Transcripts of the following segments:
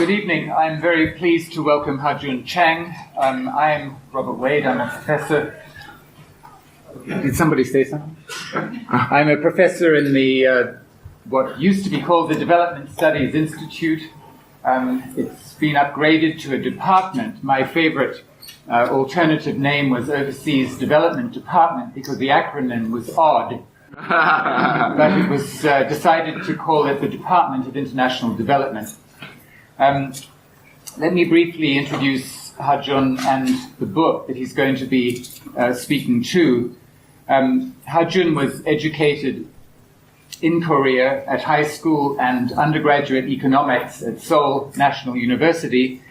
Good evening. I'm very pleased to welcome Ha-Joon Chang. I'm Robert Wade. I'm a professor. Did somebody say something? I'm a professor in the what used to be called the Development Studies Institute. It's been upgraded to a department. My favorite alternative name was Overseas Development Department because the acronym was odd. But it was decided to call it the Department of International Development. Let me briefly introduce Ha-Joon and the book that he's going to be speaking to. Ha-Joon was educated in Korea at high school and undergraduate economics at Seoul National University.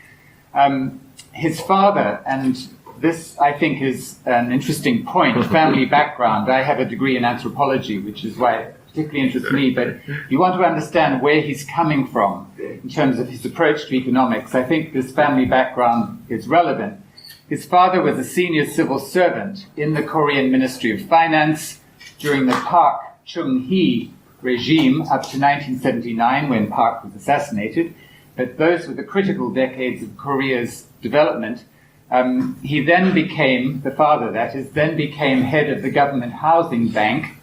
His father, and this I think is an interesting point, family background. I have a degree in anthropology, which is why it particularly interests me, but you want to understand where he's coming from in terms of his approach to economics. I think this family background is relevant. His father was a senior civil servant in the Korean Ministry of Finance during the Park Chung-hee regime up to 1979 when Park was assassinated. But those were the critical decades of Korea's development. He then became, the father that is, then became head of the Government Housing Bank.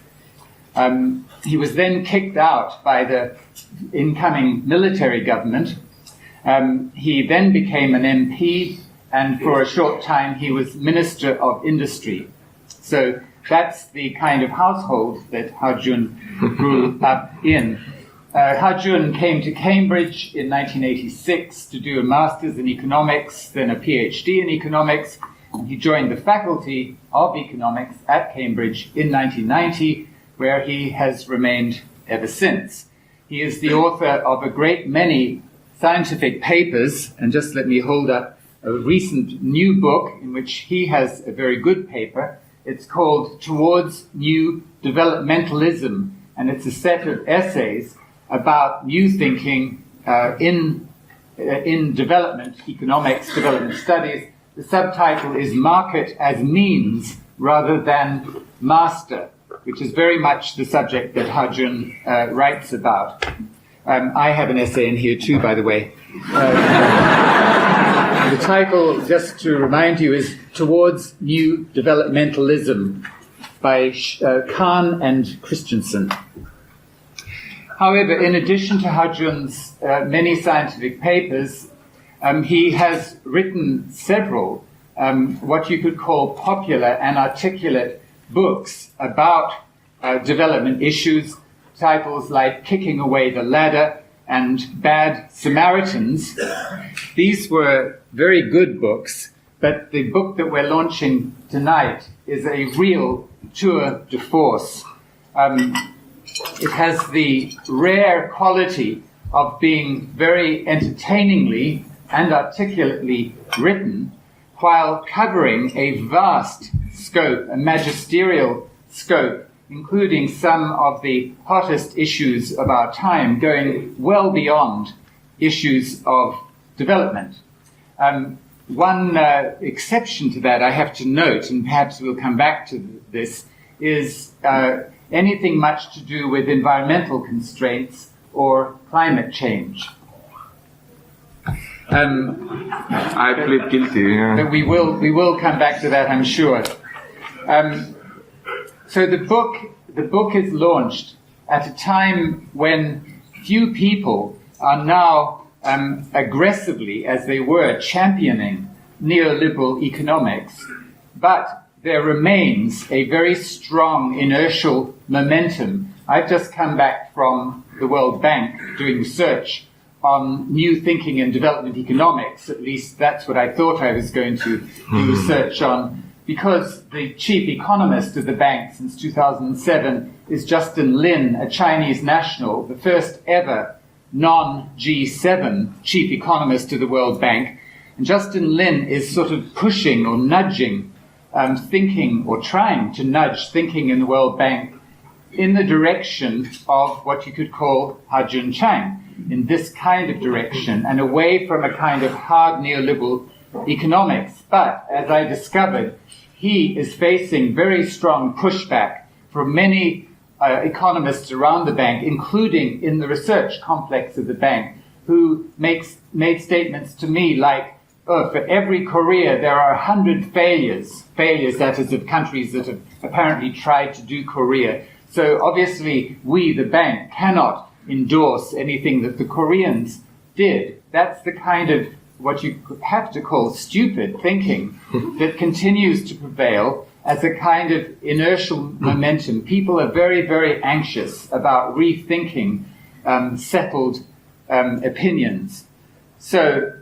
He was then kicked out by the incoming military government. He then became an MP, and for a short time he was Minister of Industry. So that's the kind of household that Ha-Joon grew up in. Ha-Joon came to Cambridge in 1986 to do a master's in economics, then a PhD in economics, and he joined the faculty of economics at Cambridge in 1990, where he has remained ever since. He is the author of a great many scientific papers, and just let me hold up a recent new book in which he has a very good paper. It's called Towards New Developmentalism, and it's a set of essays about new thinking in development economics, development studies. The subtitle is Market as Means Rather Than Master, which is very much the subject that Ha-Joon writes about. I have an essay in here too, by the way. The title, just to remind you, is Towards New Developmentalism by Kahn and Christensen. However, in addition to Ha-Joon's many scientific papers, he has written several what you could call popular and articulate books about development issues, titles like Kicking Away the Ladder and Bad Samaritans. These were very good books, but the book that we're launching tonight is a real tour de force. It has the rare quality of being very entertainingly and articulately written, while covering a vast scope, a magisterial scope, including some of the hottest issues of our time, going well beyond issues of development. One exception to that I have to note, and perhaps we'll come back to this, is anything much to do with environmental constraints or climate change. I plead guilty. Yeah. But we will come back to that, I'm sure. So the book is launched at a time when few people are now aggressively, as they were, championing neoliberal economics, but there remains a very strong inertial momentum. I've just come back from the World Bank doing research on new thinking in development economics. At least that's what I thought I was going to do research on, because the chief economist of the bank since 2007 is Justin Lin, a Chinese national, the first ever non-G7 chief economist of the World Bank. And Justin Lin is sort of pushing or nudging thinking, or trying to nudge thinking in the World Bank in the direction of what you could call Ha-Joon Chang, in this kind of direction, and away from a kind of hard neoliberal economics. But, as I discovered, he is facing very strong pushback from many economists around the bank, including in the research complex of the bank, who made statements to me like, oh, for every Korea there are 100 failures that is of countries that have apparently tried to do Korea. So obviously we, the bank, cannot endorse anything that the Koreans did. That's the kind of what you have to call stupid thinking that continues to prevail as a kind of inertial momentum. People are very, very anxious about rethinking settled opinions. So,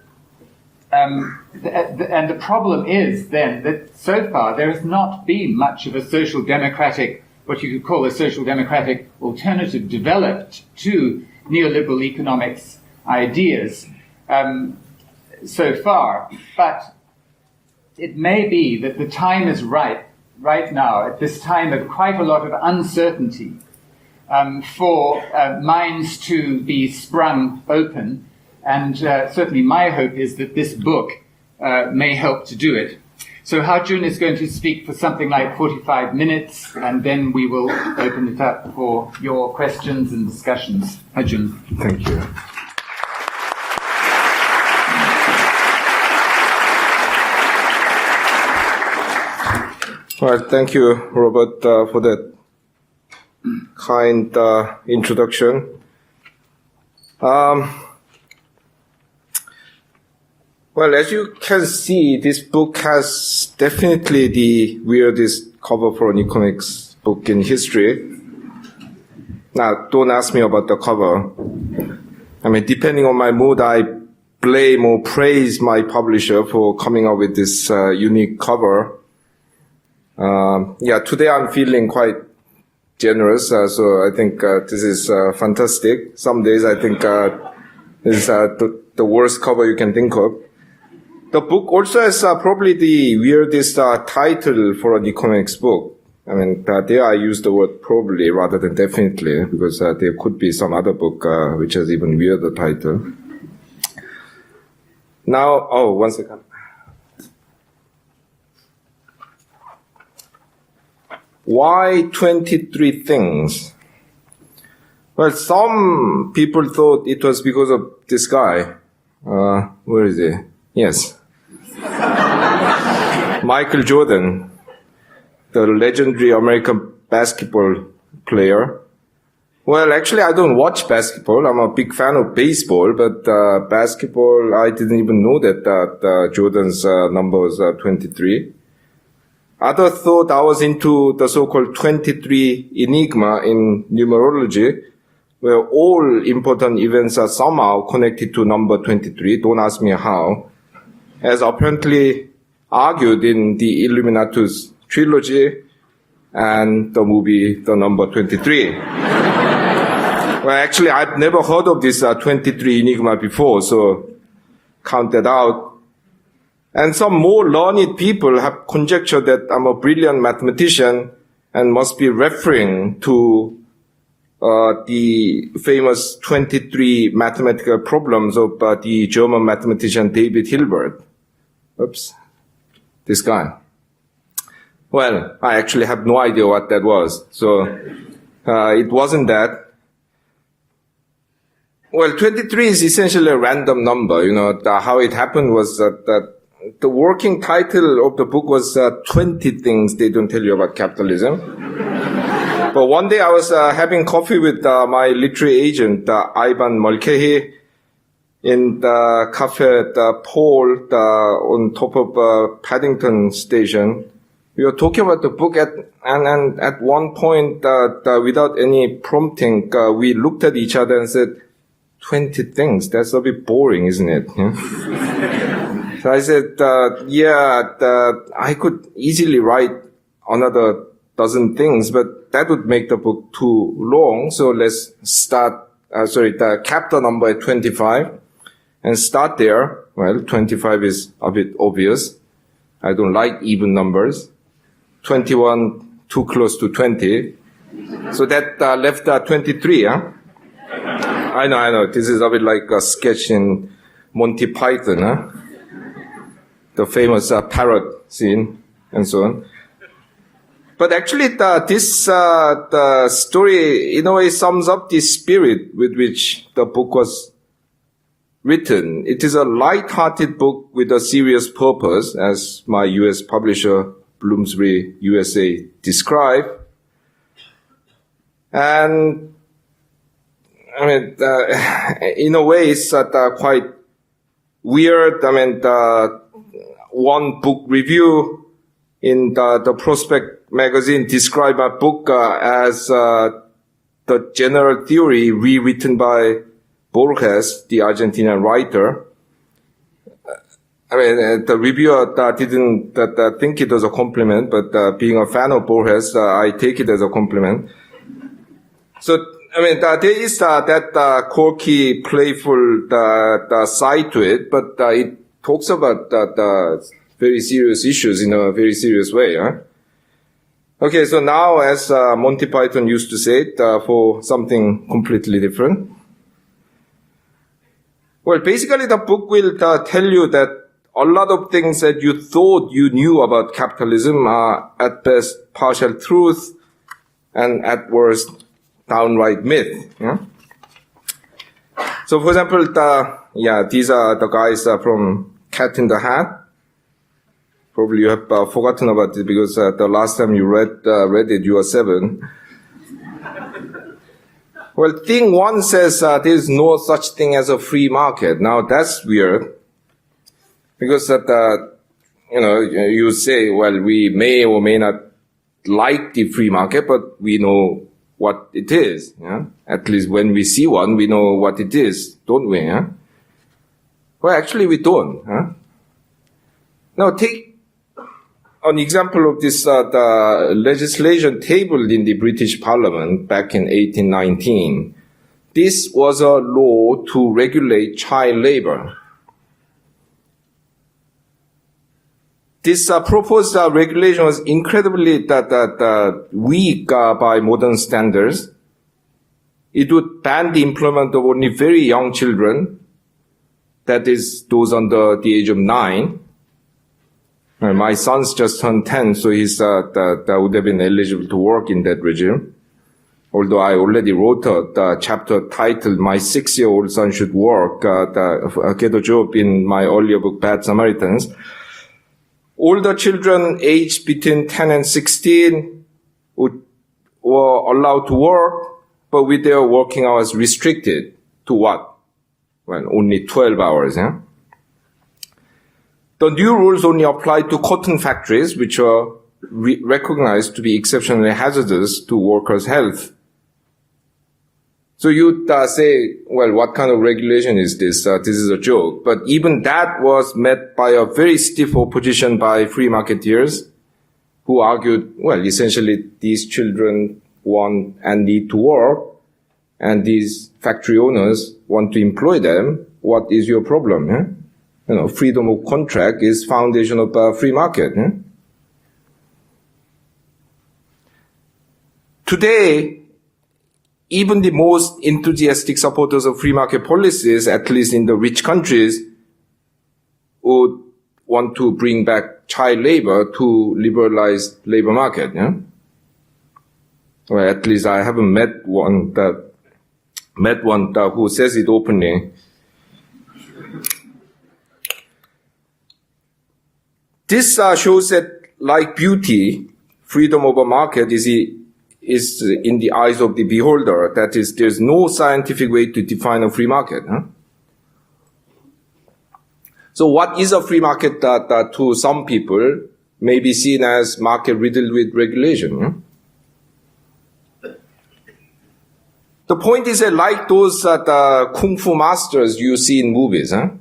and the problem is then that so far there has not been much of a social democratic, what you could call a social democratic alternative developed to neoliberal economics ideas so far. But it may be that the time is right now, at this time of quite a lot of uncertainty, for minds to be sprung open. And certainly my hope is that this book may help to do it. So Ha-Joon is going to speak for something like 45 minutes, and then we will open it up for your questions and discussions. Ha-Joon. Thank you. Well, thank you, Robert, for that kind introduction. Well, as you can see, this book has definitely the weirdest cover for an economics book in history. Now, don't ask me about the cover. I mean, depending on my mood, I blame or praise my publisher for coming up with this unique cover. Today I'm feeling quite generous, so I think this is fantastic. Some days I think this is the worst cover you can think of. The book also has probably the weirdest title for an economics book. I mean, there I use the word probably rather than definitely, because there could be some other book which has even weirder title. Now, one second. Why 23 things? Well, some people thought it was because of this guy. Where is he? Yes. Michael Jordan, the legendary American basketball player. Well, actually, I don't watch basketball. I'm a big fan of baseball, but basketball, I didn't even know that Jordan's number was 23. Others thought I was into the so-called 23 enigma in numerology, where all important events are somehow connected to number 23. Don't ask me how. As apparently argued in the Illuminatus trilogy and the movie The Number 23. Well, actually, I've never heard of this 23 enigma before, so count that out. And some more learned people have conjectured that I'm a brilliant mathematician and must be referring to the famous 23 mathematical problems of the German mathematician David Hilbert. Oops, this guy. Well, I actually have no idea what that was. So it wasn't that. Well, 23 is essentially a random number. You know, how it happened was that the working title of the book was 20 Things They Don't Tell You About Capitalism. But one day I was having coffee with my literary agent, Ivan Mulcahy, in the cafe at Pole on top of Paddington Station. We were talking about the book and at one point, without any prompting, we looked at each other and said, 20 things, that's a bit boring, isn't it? Yeah? So I said, I could easily write another dozen things, but that would make the book too long. So let's start, the chapter number at 25 and start there. Well, 25 is a bit obvious. I don't like even numbers. 21, too close to 20. So that left 23, huh? I know. This is a bit like a sketch in Monty Python, huh? The famous parrot scene and so on. But actually, the story in a way sums up the spirit with which the book was written. It is a light-hearted book with a serious purpose, as my US publisher, Bloomsbury USA, described. And, I mean, in a way, it's quite weird. I mean, one book review in the Prospect magazine described my book as the general theory rewritten by Borges, the Argentinian writer. I mean, the reviewer didn't think it was a compliment, but being a fan of Borges, I take it as a compliment. So, I mean, there is that quirky, playful side to it, but it talks about the very serious issues in a very serious way. Huh? Okay, so now, as Monty Python used to say it, for something completely different. Well, basically, the book will tell you that a lot of things that you thought you knew about capitalism are at best partial truth and at worst downright myth. Yeah? So, for example, these are the guys from Cat in the Hat. Probably you have forgotten about it because the last time you read it, you were 7. Well, thing 1 says there is no such thing as a free market. Now, that's weird because you say, well, we may or may not like the free market, but we know what it is. Yeah? At least when we see one, we know what it is, don't we? Yeah? Well, actually, we don't. Huh? Now, take an example of this the legislation tabled in the British Parliament back in 1819. This was a law to regulate child labor. This proposed regulation was incredibly weak by modern standards. It would ban the employment of only very young children, that is, those under the age of 9. My son's just turned 10, so he's would have been eligible to work in that regime. Although I already wrote a chapter titled "My 6-year-old son should work," get a job in my earlier book, Bad Samaritans. Older children aged between 10 and 16 were allowed to work, but with their working hours restricted to what? Well, only 12 hours. Yeah? The new rules only apply to cotton factories, which are recognized to be exceptionally hazardous to workers' health. So you'd say, well, what kind of regulation is this? This is a joke. But even that was met by a very stiff opposition by free marketeers who argued, well, essentially these children want and need to work, and these factory owners want to employ them. What is your problem? Eh? Freedom of contract is foundation of free market. Eh? Today, even the most enthusiastic supporters of free market policies, at least in the rich countries, would want to bring back child labor to liberalize labor market. Yeah? Well, at least I haven't met one who says it openly. This shows that, like beauty, freedom of a market is in the eyes of the beholder. That is, there's no scientific way to define a free market. Huh? So what is a free market that to some people may be seen as market riddled with regulation? Huh? The point is that like those kung fu masters you see in movies, huh?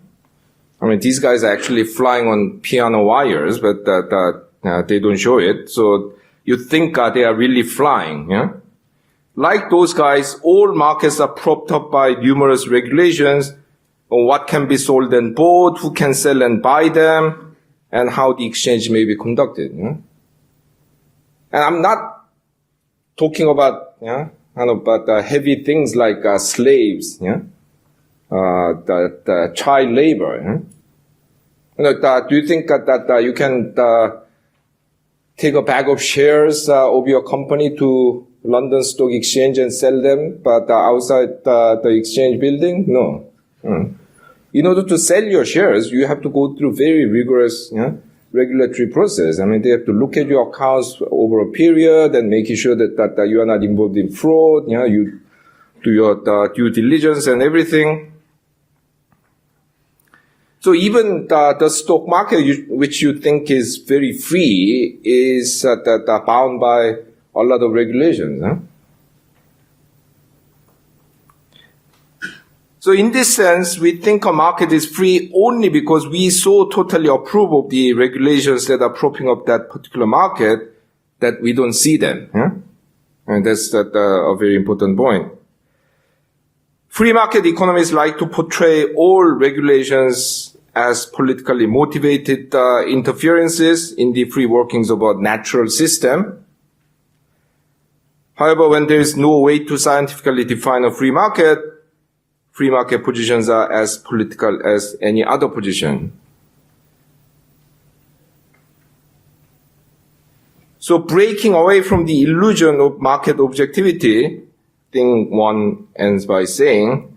I mean, these guys are actually flying on piano wires, but they don't show it. So you think they are really flying. Yeah? Like those guys, all markets are propped up by numerous regulations on what can be sold and bought, who can sell and buy them, and how the exchange may be conducted. Yeah? And I'm not talking about heavy things like slaves. Yeah? The child labor. Do you think that you can take a bag of shares of your company to London Stock Exchange and sell them, but outside the exchange building? No. in order to sell your shares, you have to go through very rigorous regulatory process. I mean, they have to look at your accounts over a period and making sure that you are not involved in fraud. You do your due diligence and everything. So even the stock market, which you think is very free, is bound by a lot of regulations. So in this sense, we think a market is free only because we so totally approve of the regulations that are propping up that particular market that we don't see them. And that's a very important point. Free market economies like to portray all regulations as politically motivated interferences in the free workings of a natural system. However, when there is no way to scientifically define a free market positions are as political as any other position. So breaking away from the illusion of market objectivity, thing one ends by saying,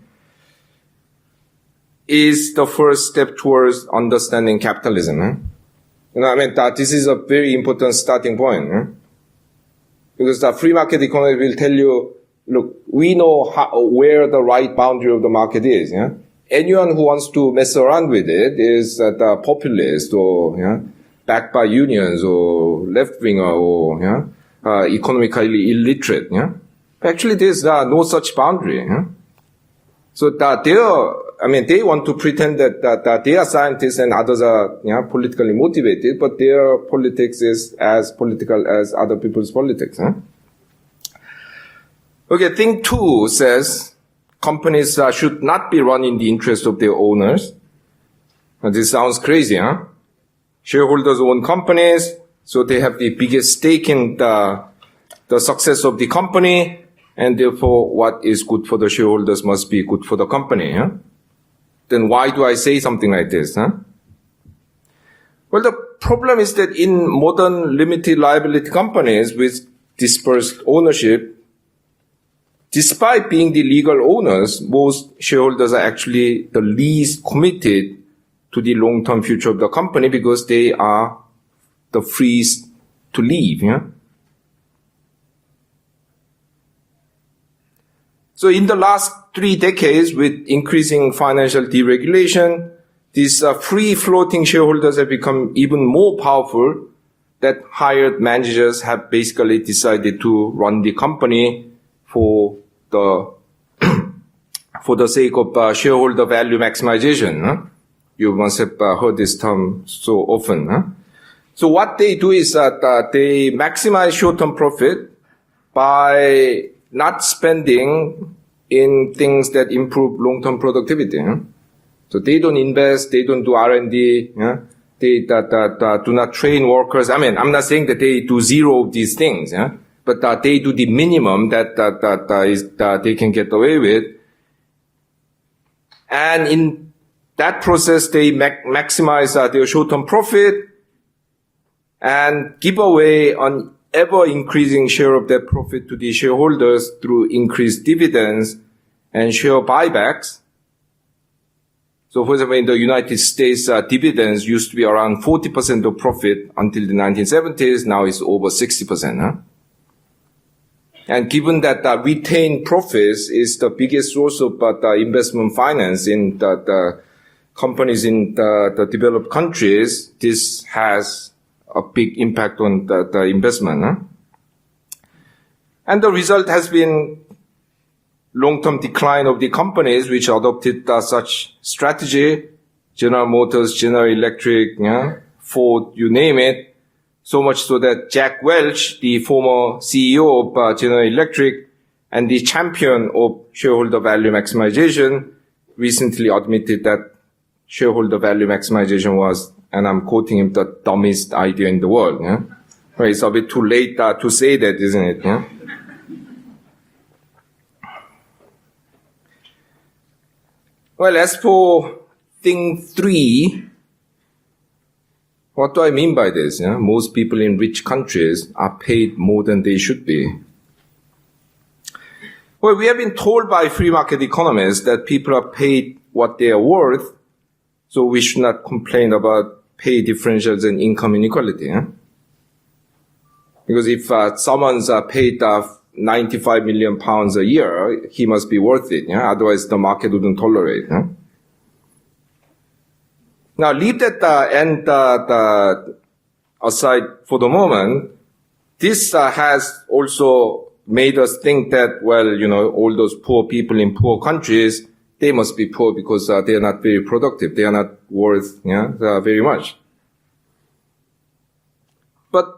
is the first step towards understanding capitalism. This is a very important starting point. Because the free market economy will tell you, look, we know where the right boundary of the market is. Anyone who wants to mess around with it is the populist or backed by unions or left-winger or economically illiterate. Actually, there's no such boundary. So they want to pretend that they are scientists and others are politically motivated, but their politics is as political as other people's politics. Okay, thing two says companies should not be run in the interest of their owners. Now, this sounds crazy, Shareholders own companies, so they have the biggest stake in the success of the company, and therefore what is good for the shareholders must be good for the company. Then why do I say something like this? Well, the problem is that in modern limited liability companies with dispersed ownership, despite being the legal owners, most shareholders are actually the least committed to the long-term future of the company because they are the freest to leave. So in the last 3 decades, with increasing financial deregulation, these free-floating shareholders have become even more powerful that hired managers have basically decided to run the company for the sake of shareholder value maximization. You must have heard this term so often. So what they do is that they maximize short-term profit by not spending in things that improve long-term productivity. So they don't invest, they don't do R&D, they do not train workers. I'm not saying that they do zero of these things, but they do the minimum that they can get away with. And in that process, they maximize their short-term profit and give away an ever-increasing share of that profit to the shareholders through increased dividends and share buybacks. So, for example, in the United States, dividends used to be around 40% of profit until the 1970s. Now it's over 60%. And given that retained profits is the biggest source of investment finance in the companies in the developed countries, this has a big impact on the investment. And the result has been long-term decline of the companies which adopted such strategy. General Motors, General Electric, Ford, you name it. So much so that Jack Welch, the former CEO of General Electric and the champion of shareholder value maximization, recently admitted that shareholder value maximization was, and I'm quoting him, the dumbest idea in the world. Right, it's a bit too late to say that, isn't it? Well, as for thing 3, what do I mean by this? Most people in rich countries are paid more than they should be. Well, we have been told by free market economists that people are paid what they are worth So we should not complain about pay differentials and income inequality. Because if someone's paid 95 million pounds a year, he must be worth it. Otherwise, the market wouldn't tolerate. Now, leave that end aside for the moment. This has also made us think that, well, all those poor people in poor countries, they must be poor because they are not very productive. They are not worth very much. But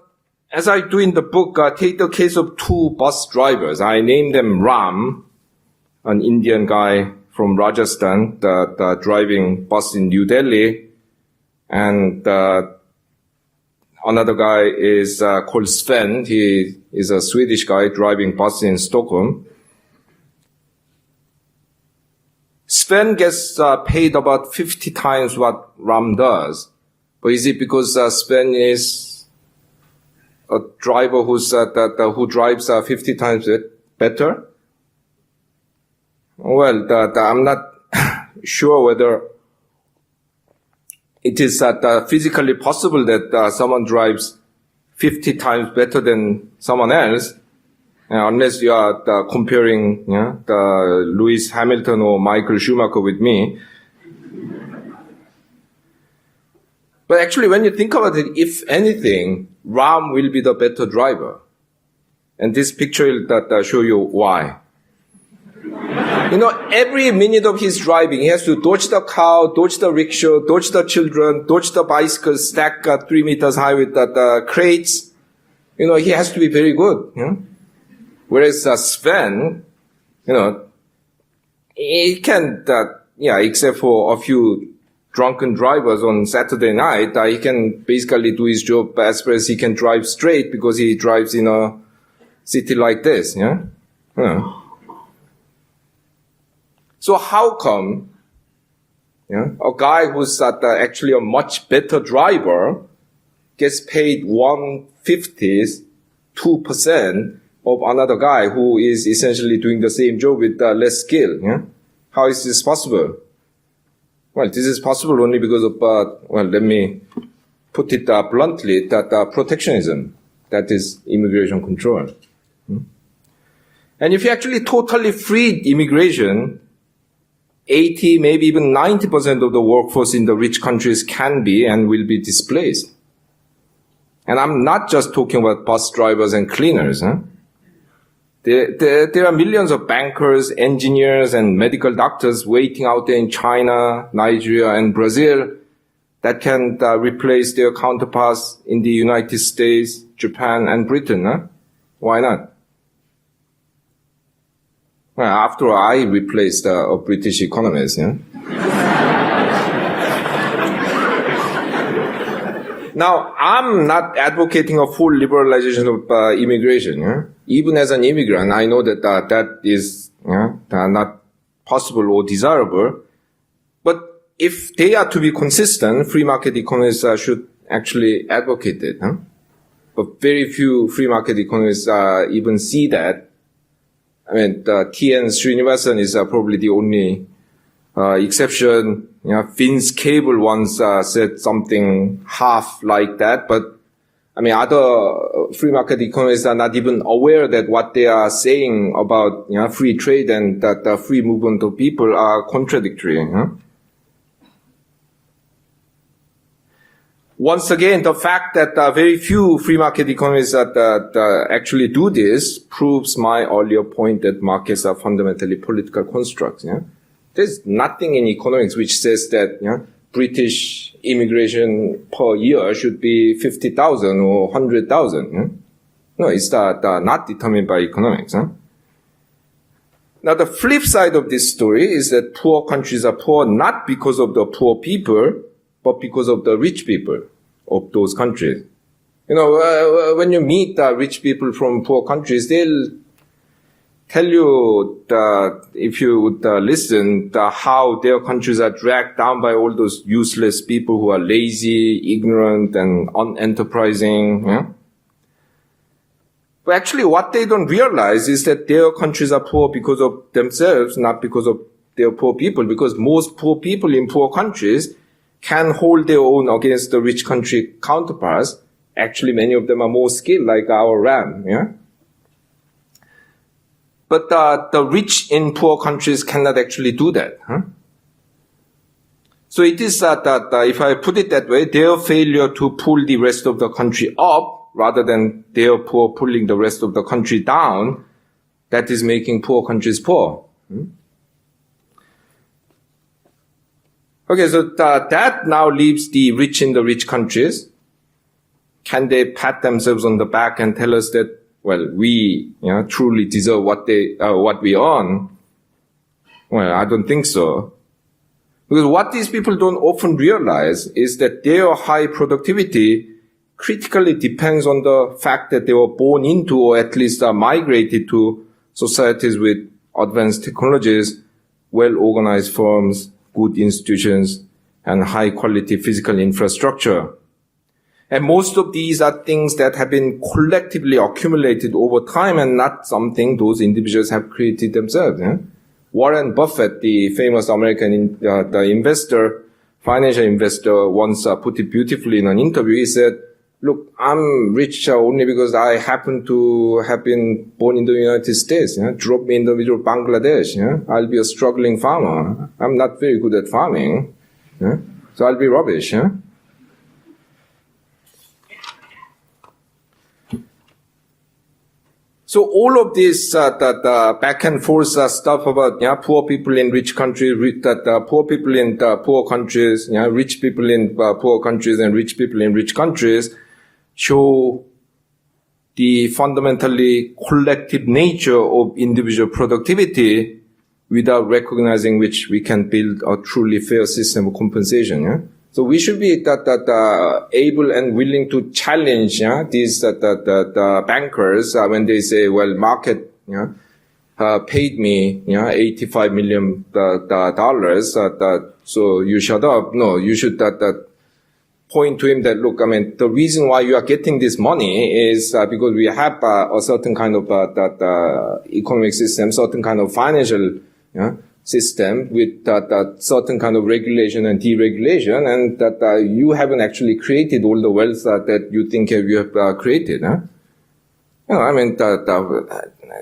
as I do in the book, take the case of two bus drivers. I named them Ram, an Indian guy from Rajasthan, driving bus in New Delhi, and another guy is called Sven. He is a Swedish guy driving bus in Stockholm. Sven gets paid about 50 times what Ram does. But is it because Sven is a driver who drives 50 times better? Well, I'm not sure whether it is physically possible that someone drives 50 times better than someone else, unless you are comparing Lewis Hamilton or Michael Schumacher with me. But actually, when you think about it, if anything, Ram will be the better driver. And this picture will show you why. Every minute of his driving, he has to dodge the cow, dodge the rickshaw, dodge the children, dodge the bicycle stacked 3 meters high with the crates. He has to be very good. Whereas Sven, he can, except for a few drunken drivers on Saturday night, he can basically do his job as far as he can drive straight because he drives in a city like this. So how come a guy who's actually a much better driver gets paid 1/50th, 2% of another guy who is essentially doing the same job with less skill? How is this possible? Well, this is possible only because of, let me put it bluntly, that protectionism, that is immigration control. And if you actually totally freed immigration, 80, maybe even 90% of the workforce in the rich countries can be and will be displaced. And I'm not just talking about bus drivers and cleaners. There are millions of bankers, engineers, and medical doctors waiting out there in China, Nigeria, and Brazil that can replace their counterparts in the United States, Japan, and Britain. Why not? Well, after all, I replaced a British economist. Now, I'm not advocating a full liberalization of immigration. Even as an immigrant, I know that that is not possible or desirable. But if they are to be consistent, free market economies should actually advocate it. But very few free market economies even see that. I mean, T.N. Srinivasan is probably the only exception. Vince Cable once said something half like that, but I mean, other free market economists are not even aware that what they are saying about free trade and that the free movement of people are contradictory. Once again, the fact that very few free market economies that actually do this proves my earlier point that markets are fundamentally political constructs. There's nothing in economics which says that British immigration per year should be 50,000 or 100,000. No, it's not determined by economics. Now, the flip side of this story is that poor countries are poor not because of the poor people, but because of the rich people of those countries. When you meet rich people from poor countries, they'll tell you that if you would listen, how their countries are dragged down by all those useless people who are lazy, ignorant, and unenterprising. But actually, what they don't realize is that their countries are poor because of themselves, not because of their poor people. Because most poor people in poor countries, can hold their own against the rich country counterparts. Actually, many of them are more skilled, like our RAM. Yeah. But the rich in poor countries cannot actually do that. Huh? So it is that if I put it that way, their failure to pull the rest of the country up rather than their poor pulling the rest of the country down, that is making poor countries poor. Okay, so that now leaves the rich in the rich countries. Can they pat themselves on the back and tell us that, well, we truly deserve what we earn? Well, I don't think so. Because what these people don't often realize is that their high productivity critically depends on the fact that they were born into or at least migrated to societies with advanced technologies, well-organized firms, good institutions, and high-quality physical infrastructure. And most of these are things that have been collectively accumulated over time and not something those individuals have created themselves. Yeah? Warren Buffett, the famous American financial investor, once put it beautifully in an interview. He said, look, I'm rich only because I happen to have been born in the United States. Drop me in the middle of Bangladesh. I'll be a struggling farmer. I'm not very good at farming. So I'll be rubbish. So all of this back and forth stuff about poor people in rich countries, poor people in poor countries, rich people in poor countries and rich people in rich countries show the fundamentally collective nature of individual productivity, without recognizing which we can build a truly fair system of compensation. Yeah? So we should be able and willing to challenge these bankers when they say, well, market paid me $85 million, so you shut up. No, you should point to him that, look, I mean, the reason why you are getting this money is because we have a certain kind of economic system, certain kind of financial system with certain kind of regulation and deregulation, and that you haven't actually created all the wealth that you think you have created. I mean,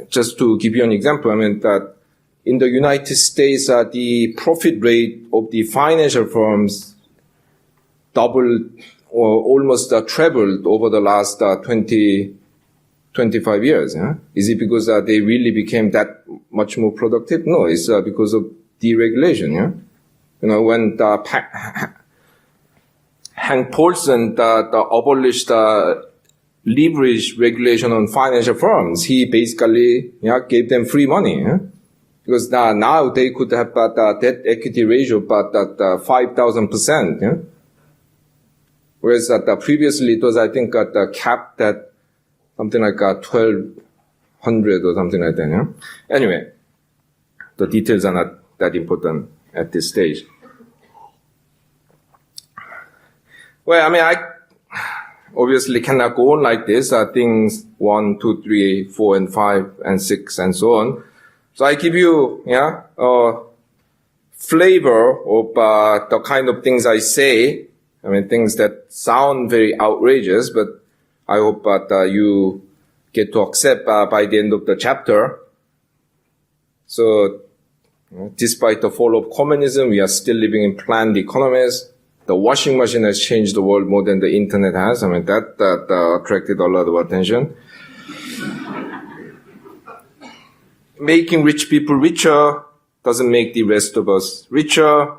just to give you an example, I mean, that in the United States, the profit rate of the financial firms doubled or almost trebled over the last 25 years. Is it because they really became that much more productive? No, it's because of deregulation. When Hank Paulson abolished leverage regulation on financial firms, he basically gave them free money. Because now they could have debt equity ratio about 5,000%. Whereas previously it was, I think, capped at something like 1,200 or something like that. Anyway, the details are not that important at this stage. Well, I mean, I obviously cannot go on like this. Things 1, 2, 3, 4, and 5, and 6, and so on. So I give you, a flavor of the kind of things I say. I mean, things that sound very outrageous, but I hope that you get to accept by the end of the chapter. So, despite the fall of communism, we are still living in planned economies. The washing machine has changed the world more than the internet has. I mean, that attracted a lot of attention. Making rich people richer doesn't make the rest of us richer.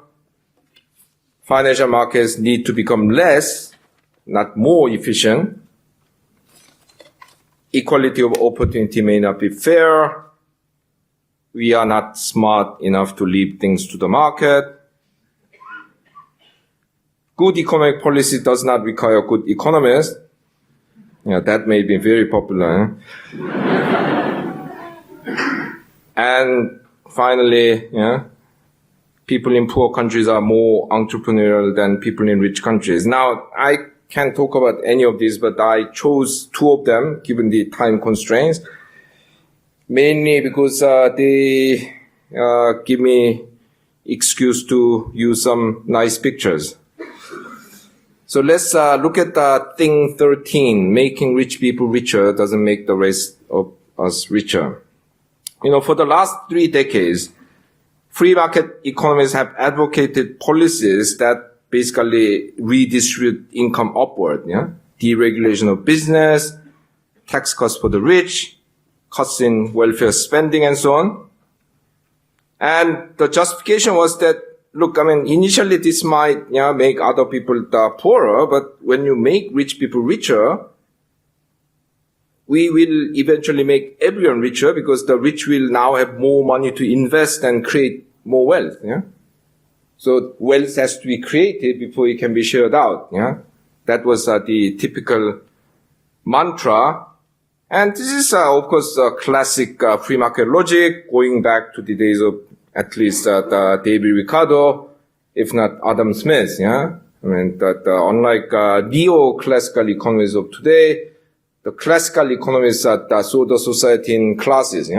Financial markets need to become less, not more efficient. Equality of opportunity may not be fair. We are not smart enough to leave things to the market. Good economic policy does not require good economists. That may be very popular. And finally, people in poor countries are more entrepreneurial than people in rich countries. Now, I can't talk about any of these, but I chose two of them given the time constraints, mainly because they give me excuse to use some nice pictures. So let's look at thing 13. Making rich people richer doesn't make the rest of us richer. For the last 3 decades, free market economies have advocated policies that basically redistribute income upward. Deregulation of business, tax cuts for the rich, cuts in welfare spending, and so on. And the justification was that, look, initially this might make other people poorer, but when you make rich people richer, we will eventually make everyone richer because the rich will now have more money to invest and create more wealth. So wealth has to be created before it can be shared out. That was the typical mantra. And this is, of course, classic free market logic going back to the days of at least David Ricardo, if not Adam Smith. Unlike neo-classical economies of today, the classical economists saw the society in classes.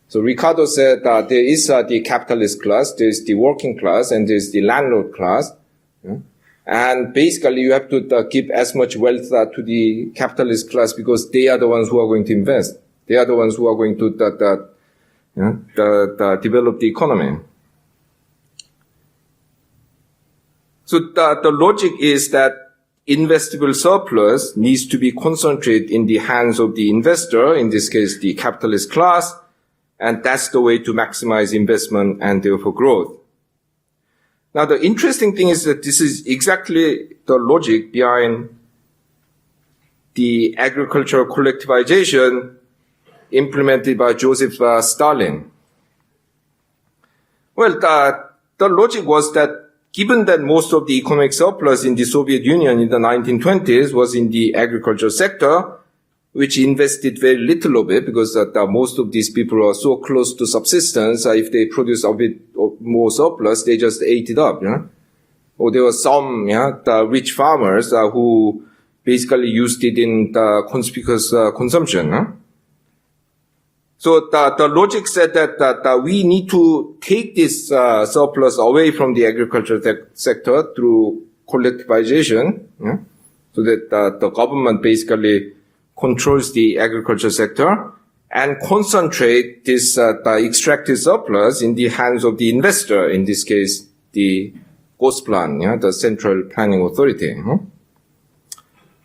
So Ricardo said there is the capitalist class, there is the working class, and there is the landlord class. And basically you have to give as much wealth to the capitalist class because they are the ones who are going to invest. They are the ones who are going to develop the economy. So the logic is that investable surplus needs to be concentrated in the hands of the investor, in this case the capitalist class, and that's the way to maximize investment and therefore growth. Now the interesting thing is that this is exactly the logic behind the agricultural collectivization implemented by Joseph Stalin. Well, the logic was that given that most of the economic surplus in the Soviet Union in the 1920s was in the agriculture sector, which invested very little of it because most of these people are so close to subsistence, if they produce a bit more surplus, they just ate it up. Or there were some the rich farmers who basically used it in the conspicuous consumption. So the logic said that we need to take this surplus away from the agriculture sector through collectivization, so that the government basically controls the agriculture sector and concentrate this the extracted surplus in the hands of the investor, in this case the Gosplan, the Central Planning Authority.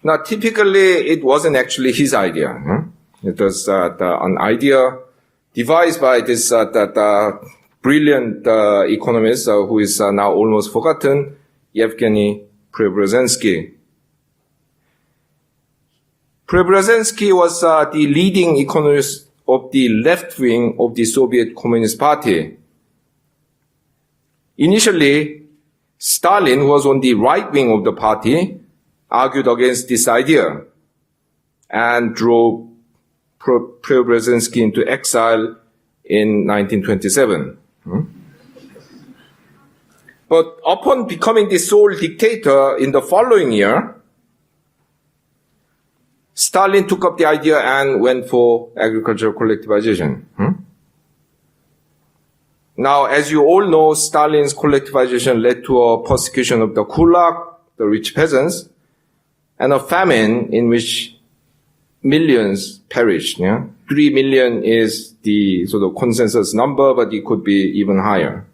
Now typically it wasn't actually his idea. It was an idea devised by this brilliant economist who is now almost forgotten, Yevgeny Preobrazhensky. Preobrazhensky was the leading economist of the left wing of the Soviet Communist Party. Initially, Stalin, who was on the right wing of the party, argued against this idea and drove Preobrazhensky into exile in 1927. But upon becoming the sole dictator in the following year, Stalin took up the idea and went for agricultural collectivization. Now, as you all know, Stalin's collectivization led to a persecution of the kulak, the rich peasants, and a famine in which millions perished. 3 million is the sort of consensus number, but it could be even higher.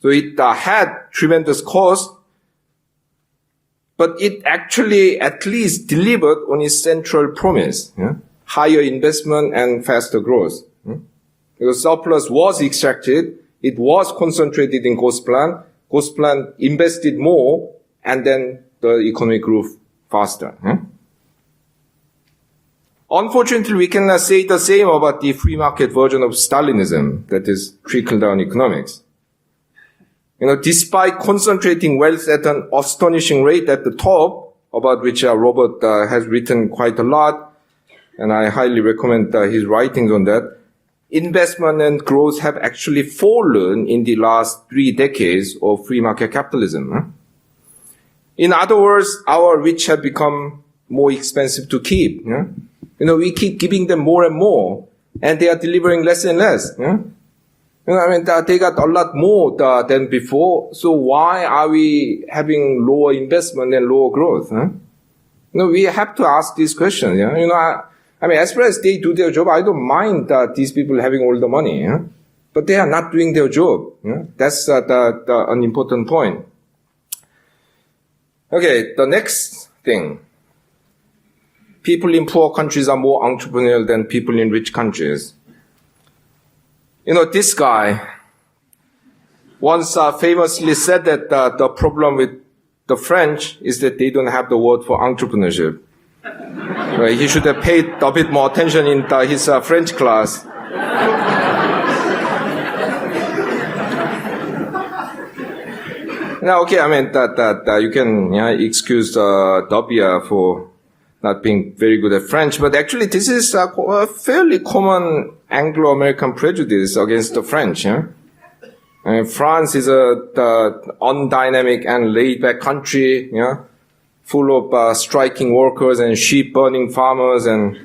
So it had tremendous cost, but it actually at least delivered on its central promise, higher investment and faster growth. Because surplus was extracted, it was concentrated in Gosplan. Gosplan invested more, and then the economy grew faster. Unfortunately, we cannot say the same about the free market version of Stalinism, that is trickle-down economics. Despite concentrating wealth at an astonishing rate at the top, about which Robert has written quite a lot, and I highly recommend his writings on that, investment and growth have actually fallen in the last 3 decades of free market capitalism. In other words, our rich have become more expensive to keep. We keep giving them more and more, and they are delivering less and less. They got a lot more than before. So why are we having lower investment and lower growth? Huh? We have to ask these questions. Yeah? As far as they do their job, I don't mind these people having all the money. Yeah? But they are not doing their job. Yeah? That's an important point. Okay, the next thing. People in poor countries are more entrepreneurial than people in rich countries. This guy once famously said that the problem with the French is that they don't have the word for entrepreneurship. Right? He should have paid a bit more attention in his French class. Now, okay, you can excuse Dobia for not being very good at French, but actually this is a fairly common Anglo-American prejudice against the French. Yeah? France is the undynamic and laid-back country, full of striking workers and sheep-burning farmers and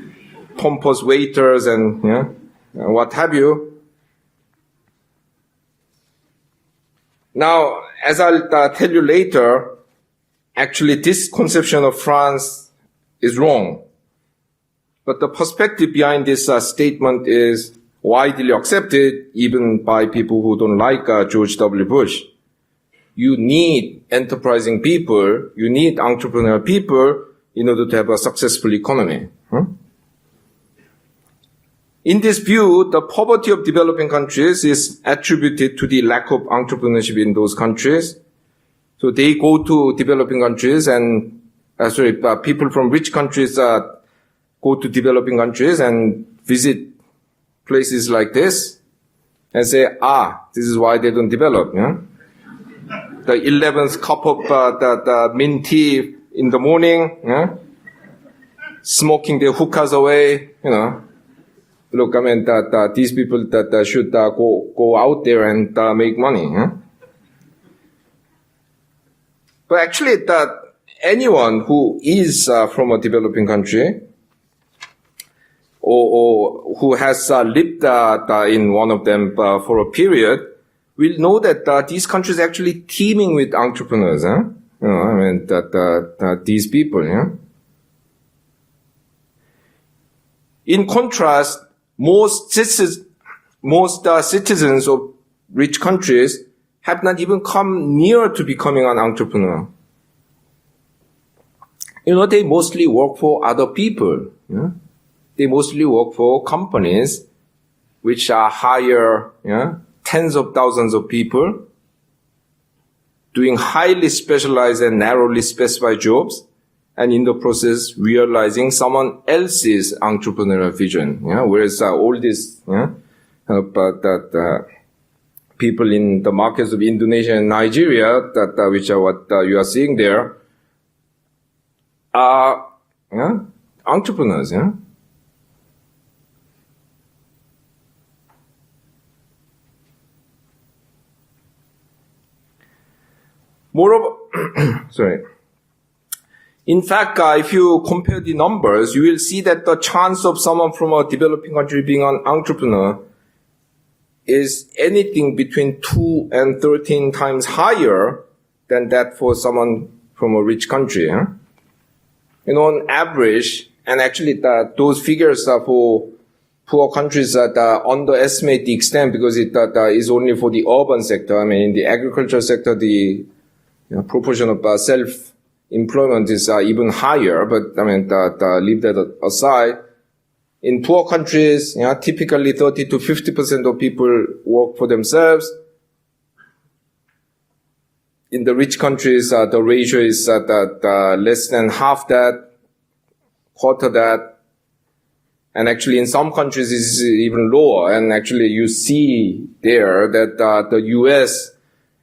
pompous waiters and what have you. Now, as I'll tell you later, actually this conception of France is wrong. But the perspective behind this statement is widely accepted even by people who don't like George W. Bush. You need enterprising people, you need entrepreneurial people in order to have a successful economy. In this view, the poverty of developing countries is attributed to the lack of entrepreneurship in those countries. So they go to developing countries and people from rich countries go to developing countries and visit places like this and say, this is why they don't develop. Yeah? The 11th cup of the mint tea in the morning, smoking their hookahs away, Look, these people should go out there and make money. But actually, anyone who is from a developing country or who has lived in one of them for a period will know that these countries are actually teeming with entrepreneurs. These people. In contrast, most citizens of rich countries have not even come near to becoming an entrepreneur. They mostly work for other people. They mostly work for companies which hire tens of thousands of people doing highly specialized and narrowly specified jobs, and in the process realizing someone else's entrepreneurial vision. Whereas all these people in the markets of Indonesia and Nigeria, which are what you are seeing there, are entrepreneurs. Moreover, in fact, if you compare the numbers, you will see that the chance of someone from a developing country being an entrepreneur is anything between 2 and 13 times higher than that for someone from a rich country. On average, and actually those figures are for poor countries that underestimate the extent because it is only for the urban sector. In the agricultural sector, the proportion of self-employment is even higher, but leave that aside. In poor countries, typically 30 to 50% of people work for themselves. In the rich countries, the ratio is less than half that, quarter that. And actually in some countries it's even lower. And actually you see there that the US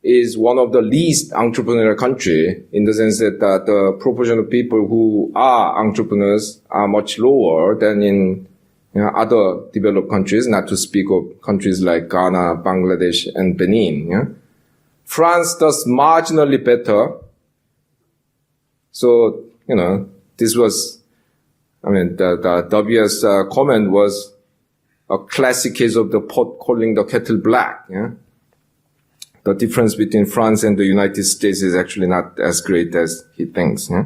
is one of the least entrepreneurial country in the sense that the proportion of people who are entrepreneurs are much lower than in other developed countries, not to speak of countries like Ghana, Bangladesh, and Benin. France does marginally better. So, this was, the WS comment was a classic case of the pot calling the kettle black. Yeah? The difference between France and the United States is actually not as great as he thinks. Yeah?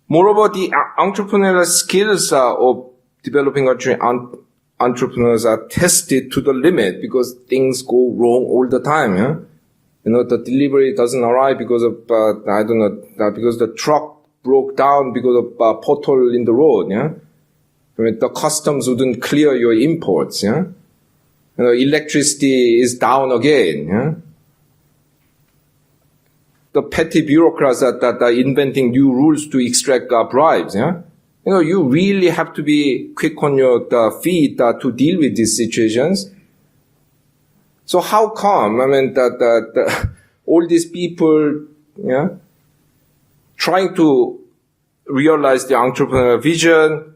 Moreover, the entrepreneurial skills of developing entrepreneurs are tested to the limit because things go wrong all the time. Yeah? The delivery doesn't arrive because of, because the truck broke down because of a pothole in the road. Yeah? The customs wouldn't clear your imports. Yeah? Electricity is down again. Yeah? The petty bureaucrats that are inventing new rules to extract bribes. Yeah? You really have to be quick on your feet to deal with these situations. So how come, that all these people, yeah, trying to realize the entrepreneurial vision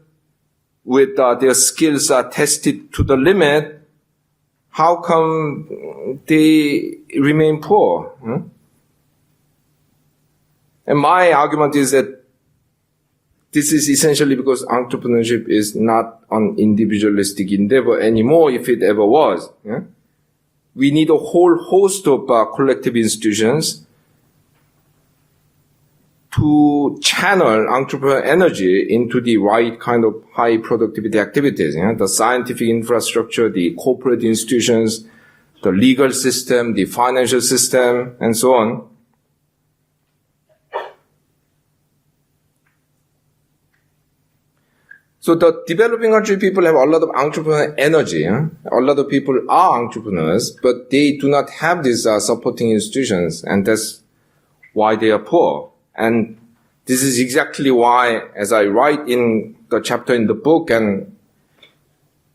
with their skills are tested to the limit, how come they remain poor? Hmm? And my argument is that this is essentially because entrepreneurship is not an individualistic endeavor anymore, if it ever was. Yeah? We need a whole host of collective institutions to channel entrepreneurial energy into the right kind of high productivity activities. Yeah? The scientific infrastructure, the corporate institutions, the legal system, the financial system, and so on. So the developing country people have a lot of entrepreneurial energy. Yeah? A lot of people are entrepreneurs, but they do not have these supporting institutions, and that's why they are poor. And this is exactly why, as I write in the chapter in the book and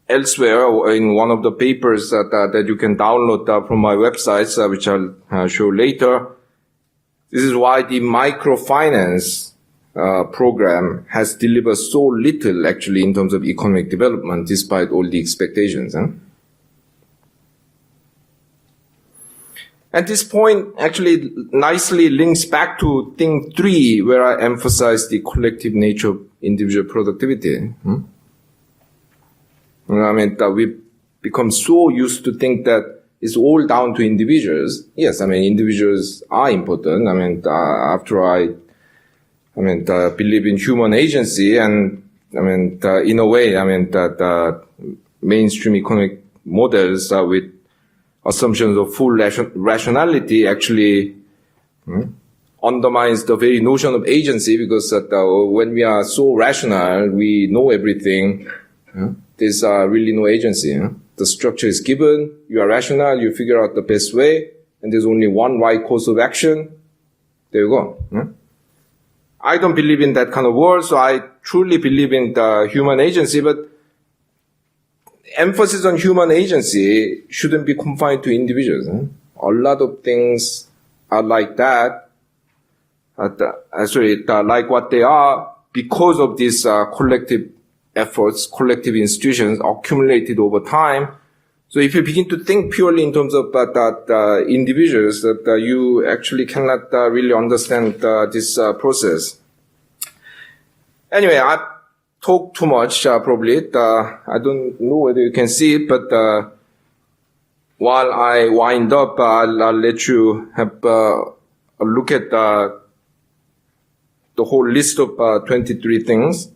elsewhere in one of the papers that you can download from my websites, which I'll show later, this is why the microfinance program has delivered so little actually in terms of economic development despite all the expectations. Huh? And this point actually nicely links back to thing 3, where I emphasize the collective nature of individual productivity. We become so used to think that it's all down to individuals. Yes, individuals are important. After I believe in human agency, and in a way, that mainstream economic models with assumptions of full rationality actually undermines the very notion of agency, because when we are so rational, we know everything. There's really no agency. The structure is given, you are rational, you figure out the best way, and there's only one right course of action. There you go. I don't believe in that kind of world, so I truly believe in the human agency, but emphasis on human agency shouldn't be confined to individuals. A lot of things are like that, like what they are because of these collective efforts, collective institutions accumulated over time. So if you begin to think purely in terms of individuals, that you actually cannot really understand this process. Anyway, I talk too much, probably. I don't know whether you can see it, but while I wind up, I'll let you have a look at the whole list of 23 things.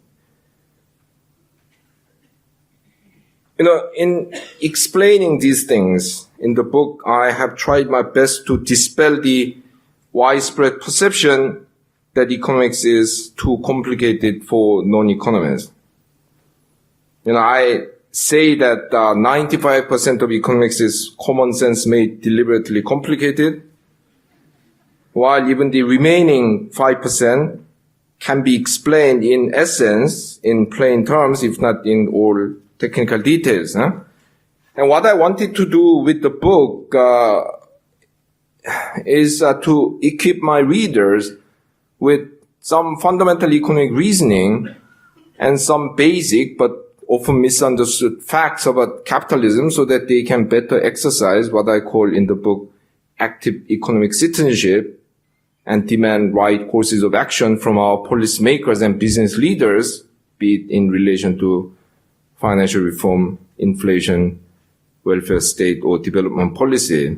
In explaining these things in the book, I have tried my best to dispel the widespread perception that economics is too complicated for non-economists. I say that 95% of economics is common sense made deliberately complicated, while even the remaining 5% can be explained in essence, in plain terms, if not in all technical details. And what I wanted to do with the book is to equip my readers with some fundamental economic reasoning and some basic but often misunderstood facts about capitalism, so that they can better exercise what I call in the book active economic citizenship and demand right courses of action from our policymakers and business leaders be it in relation to financial reform, inflation, welfare state, or development policy.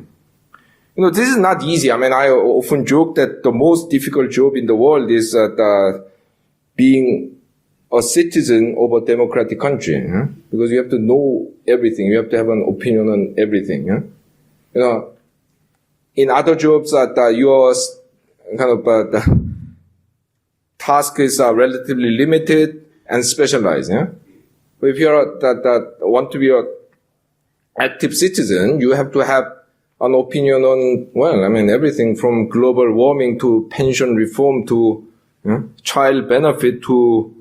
This is not easy. I mean, I often joke that the most difficult job in the world is being a citizen of a democratic country, because you have to know everything. You have to have an opinion on everything. In other jobs, your kind of the task is relatively limited and specialized. But if you want to be an active citizen, you have to have an opinion on, everything from global warming to pension reform to child benefit to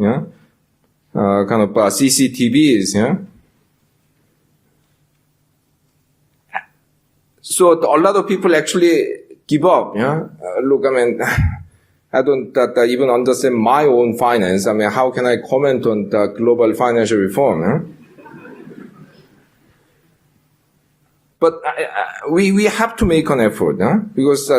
CCTVs. So a lot of people actually give up. Look, I don't even understand my own finance. How can I comment on the global financial reform? But we have to make an effort, because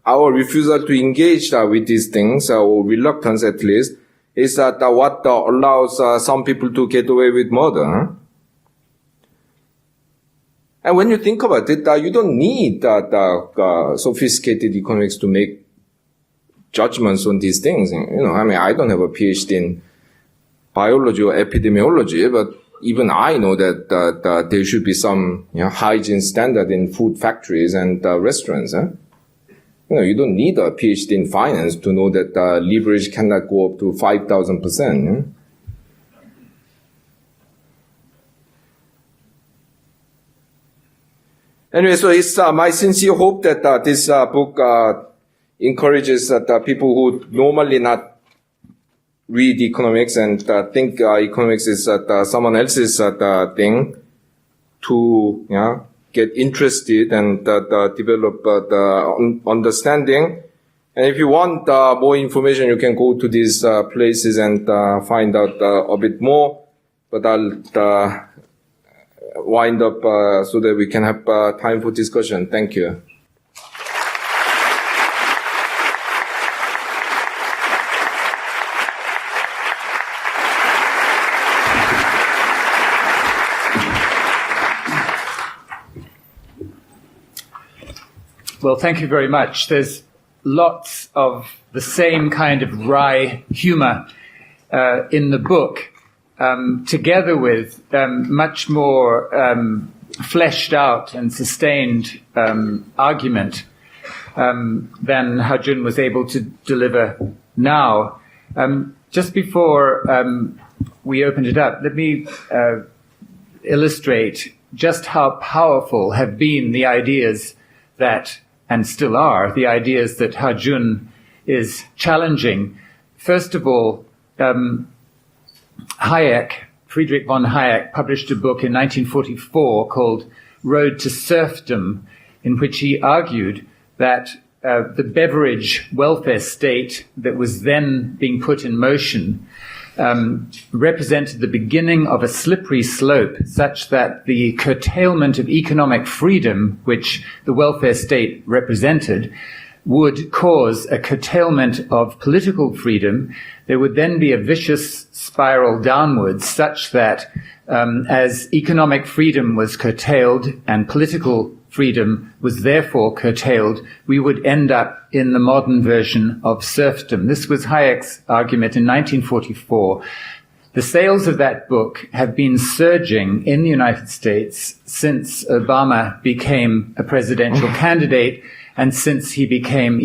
our refusal to engage with these things, or reluctance at least, is what allows some people to get away with murder. And when you think about it, you don't need sophisticated economics to make judgments on these things. I don't have a PhD in biology or epidemiology, but even I know that there should be some hygiene standard in food factories and restaurants. You don't need a PhD in finance to know that leverage cannot go up to 5,000%. Anyway, so it's my sincere hope that this book encourages people who normally not read economics and think economics is someone else's thing to get interested and develop the understanding. And if you want more information, you can go to these places and find out a bit more. But I'll wind up so that we can have time for discussion. Thank you. Well, thank you very much. There's lots of the same kind of wry humor in the book, together with much more fleshed out and sustained argument than Ha-Joon was able to deliver now. Just before we opened it up, let me illustrate just how powerful have been the ideas that, and still are, the ideas that Ha-Joon is challenging. First of all, Friedrich von Hayek, published a book in 1944 called Road to Serfdom, in which he argued that the beverage welfare state that was then being put in motion represented the beginning of a slippery slope, such that the curtailment of economic freedom, which the welfare state represented, would cause a curtailment of political freedom. There would then be a vicious spiral downwards, such that as economic freedom was curtailed and political freedom was therefore curtailed, we would end up in the modern version of serfdom. This was Hayek's argument in 1944. The sales of that book have been surging in the United States since Obama became a presidential candidate, and since he became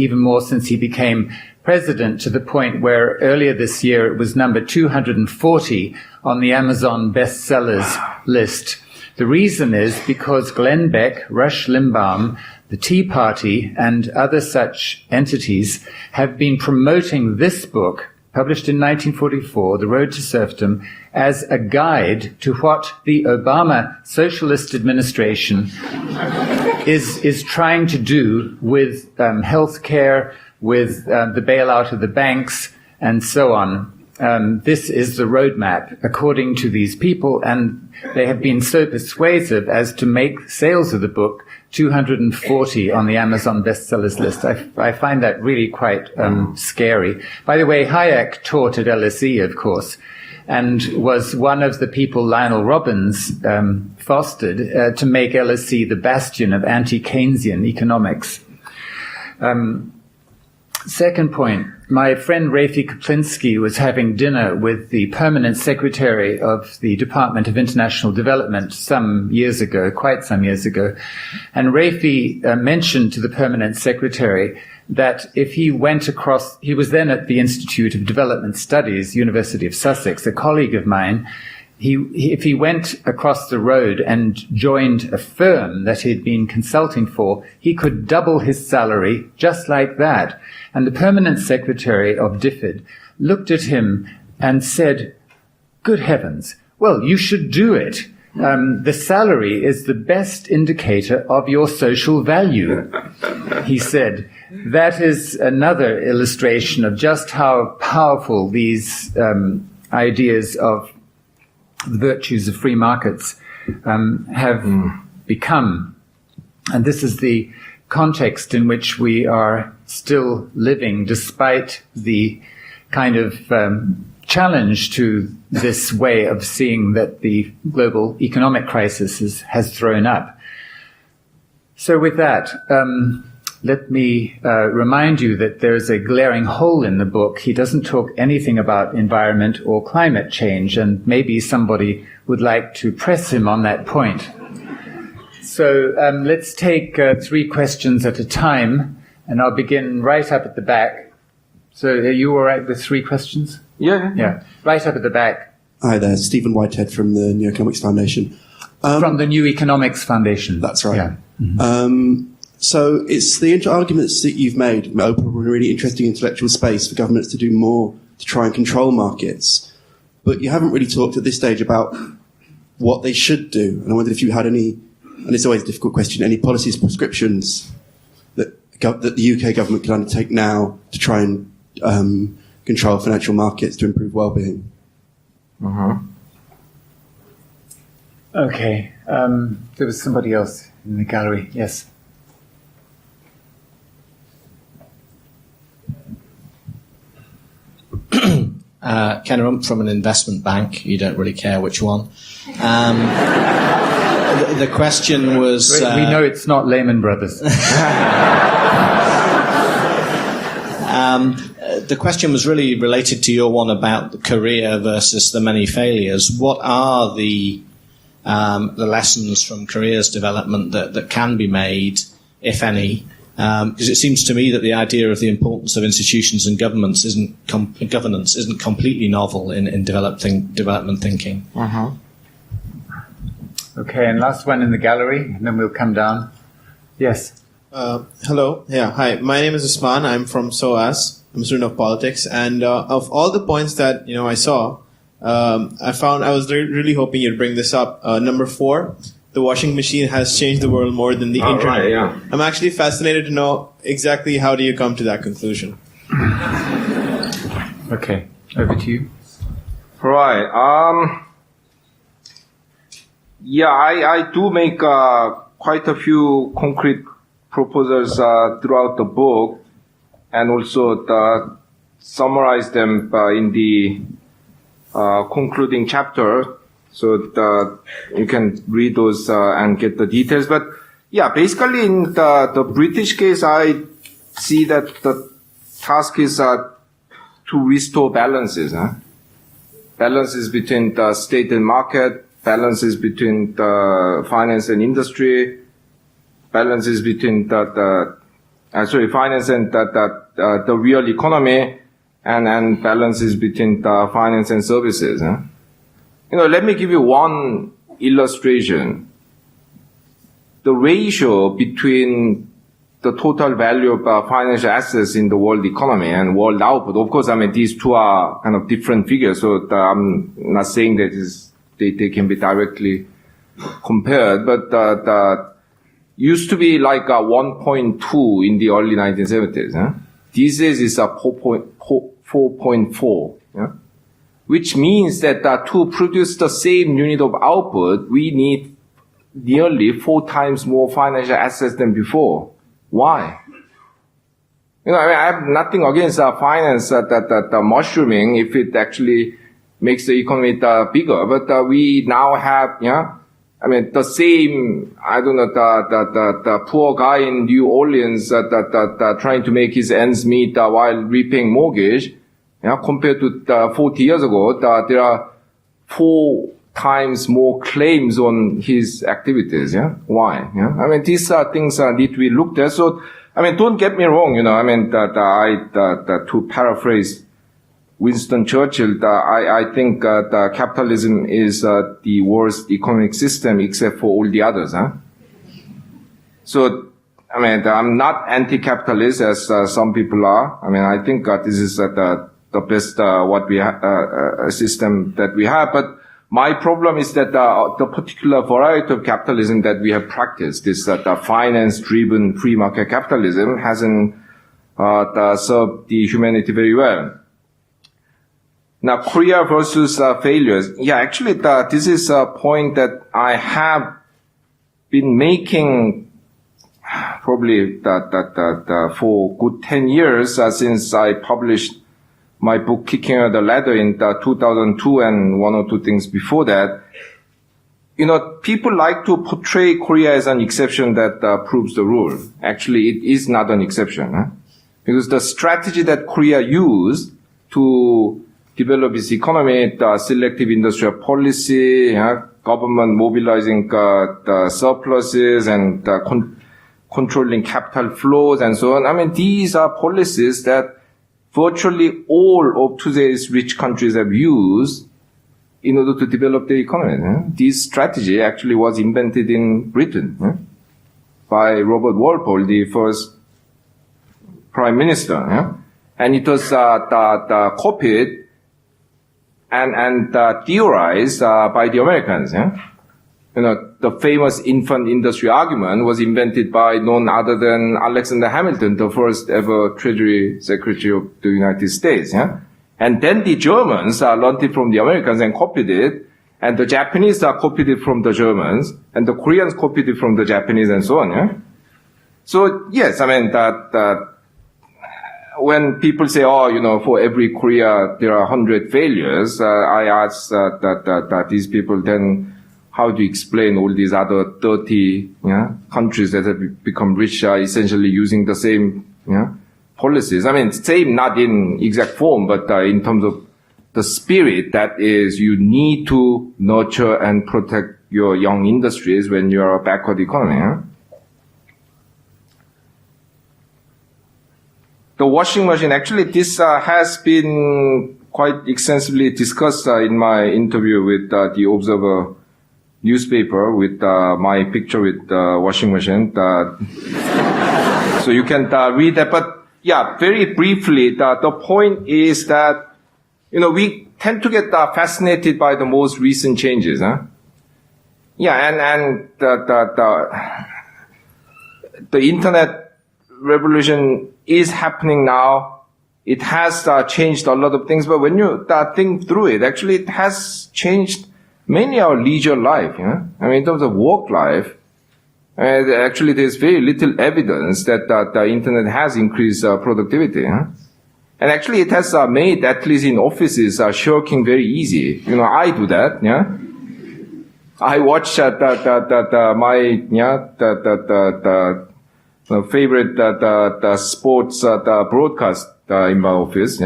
president, to the point where earlier this year it was number 240 on the Amazon bestsellers list. The reason is because Glenn Beck, Rush Limbaum, the Tea Party, and other such entities have been promoting this book, published in 1944, The Road to Serfdom, as a guide to what the Obama socialist administration is trying to do with health care, with the bailout of the banks, and so on. This is the roadmap, according to these people, and they have been so persuasive as to make sales of the book 240 on the Amazon bestsellers list. I find that really quite scary. By the way, Hayek taught at LSE, of course, and was one of the people Lionel Robbins fostered to make LSE the bastion of anti-Keynesian economics. Second point, my friend Rafi Kaplinsky was having dinner with the permanent secretary of the Department of International Development some years ago, quite some years ago, and Rafi mentioned to the permanent secretary that if he went across, he was then at the Institute of Development Studies, University of Sussex, a colleague of mine, if he went across the road and joined a firm that he'd been consulting for, he could double his salary just like that. And the permanent secretary of DFID looked at him and said, "Good heavens, well, you should do it. The salary is the best indicator of your social value," he said. That is another illustration of just how powerful these ideas of the virtues of free markets have become. And this is the context in which we are still living, despite the kind of challenge to this way of seeing that the global economic crisis has thrown up. So with that, let me remind you that there's a glaring hole in the book. He doesn't talk anything about environment or climate change, and maybe somebody would like to press him on that point. So let's take 3 questions at a time, and I'll begin right up at the back. So are you all right with 3 questions? Yeah. Right up at the back. Hi there, Stephen Whitehead from the New Economics Foundation. From the New Economics Foundation. That's right. Yeah. Mm-hmm. So it's the arguments that you've made open a really interesting intellectual space for governments to do more to try and control markets. But you haven't really talked at this stage about what they should do. And I wondered if you had any, and it's always a difficult question, any policies, prescriptions that the UK government could undertake now to try and control financial markets to improve well-being. Okay. There was somebody else in the gallery. Yes. Ken Rump from an investment bank. You don't really care which one. The question was... we know it's not Lehman Brothers. The question was really related to your one about Korea versus the many failures. What are the lessons from Korea's development that can be made, if any? Because it seems to me that the idea of the importance of institutions and governance isn't completely novel in development thinking. Okay, and last one in the gallery, and then we'll come down. Yes. Hello. Yeah. Hi. My name is Usman. I'm from SOAS. I'm a student of politics, and of all the points that I saw, I was really hoping you'd bring this up. Number 4. The washing machine has changed the world more than the internet. Right, yeah. I'm actually fascinated to know exactly how do you come to that conclusion. Okay, over to you. Right. I do make quite a few concrete proposals throughout the book, and also summarize them in the concluding chapter. So you can read those and get the details. But yeah, basically in the British case, I see that the task is to restore balances. Balances between the state and market, balances between the finance and industry, balances between finance and the real economy, and balances between the finance and services. Let me give you one illustration. The ratio between the total value of financial assets in the world economy and world output. Of course, these two are kind of different figures, so I'm not saying that they can be directly compared, but used to be like 1.2 in the early 1970s. These days it's 4.4. Which means that to produce the same unit of output, we need nearly 4 times more financial assets than before. Why? I have nothing against finance that mushrooming if it actually makes the economy bigger. But we now have, the same, the poor guy in New Orleans trying to make his ends meet while repaying mortgage. Compared to 40 years ago, there are 4 times more claims on his activities. Why? These things need to be looked at. So, don't get me wrong. To paraphrase Winston Churchill, I think capitalism is the worst economic system except for all the others. So, I'm not anti-capitalist as some people are. I think this is the best what we system that we have. But my problem is that the particular variety of capitalism that we have practiced, this finance-driven free market capitalism, hasn't served the humanity very well. Now, Korea versus failures. Yeah, actually, this is a point that I have been making probably for good 10 years since I published my book Kicking Out the Ladder in 2002 and one or two things before that. People like to portray Korea as an exception that proves the rule. Actually, it is not an exception. Because the strategy that Korea used to develop its economy, the selective industrial policy, government mobilizing the surpluses and controlling capital flows and so on. These are policies that virtually all of today's rich countries have used in order to develop their economy. This strategy actually was invented in Britain by Robert Walpole, the first prime minister. And it was copied and theorized by the Americans. The famous infant industry argument was invented by none other than Alexander Hamilton, the first ever Treasury Secretary of the United States. And then the Germans learned it from the Americans and copied it, and the Japanese copied it from the Germans, and the Koreans copied it from the Japanese, and so on. So yes, that when people say, for every Korea there are 100 failures, I ask that these people then, how do you explain all these other 30 countries that have become rich essentially using the same policies? Same not in exact form, but in terms of the spirit, that is, you need to nurture and protect your young industries when you are a backward economy. The washing machine, actually, this has been quite extensively discussed in my interview with the Observer newspaper with my picture with the washing machine. So you can read that. But yeah, very briefly, the point is that, we tend to get fascinated by the most recent changes. Yeah, and the internet revolution is happening now. It has changed a lot of things, but when you think through it, actually it has changed mainly our leisure life. In terms of work life, actually there's very little evidence that the internet has increased productivity. And actually it has made, at least in offices, shirking very easy. I do that. I watch my favorite the sports broadcast in my office.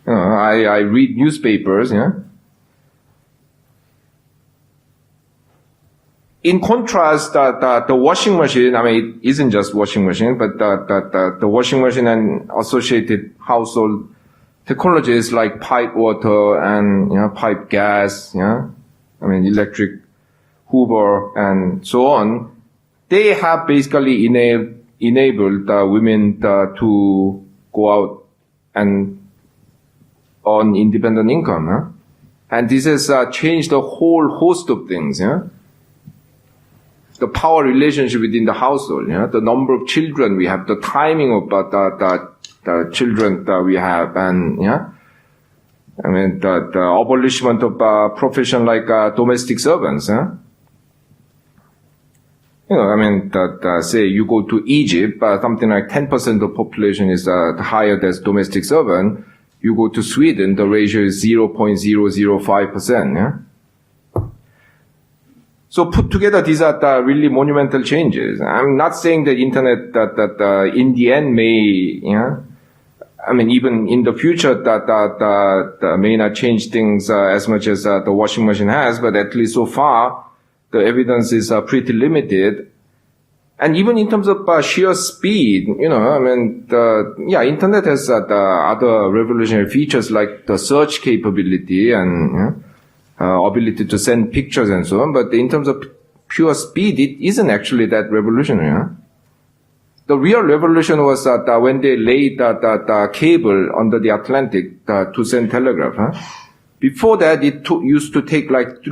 I read newspapers. In contrast, the washing machine, it isn't just washing machine, but the washing machine and associated household technologies like pipe water and pipe gas, electric Hoover and so on, they have basically enabled women to go out and earn independent income. And this has changed a whole host of things. The power relationship within the household, the number of children we have, the timing of the children that we have, and the abolishment of profession like domestic servants. Say you go to Egypt, something like 10% of the population is hired as domestic servant. You go to Sweden, the ratio is 0.005%. Yeah? So put together, these are the really monumental changes. I'm not saying that internet that in the end may, I mean, even in the future that may not change things as much as the washing machine has, but at least so far the evidence is pretty limited. And even in terms of sheer speed, internet has the other revolutionary features like the search capability and ability to send pictures and so on. But in terms of pure speed, it isn't actually that revolutionary. Huh? The real revolution was when they laid the cable under the Atlantic to send telegraph. Huh? Before that, it used to take like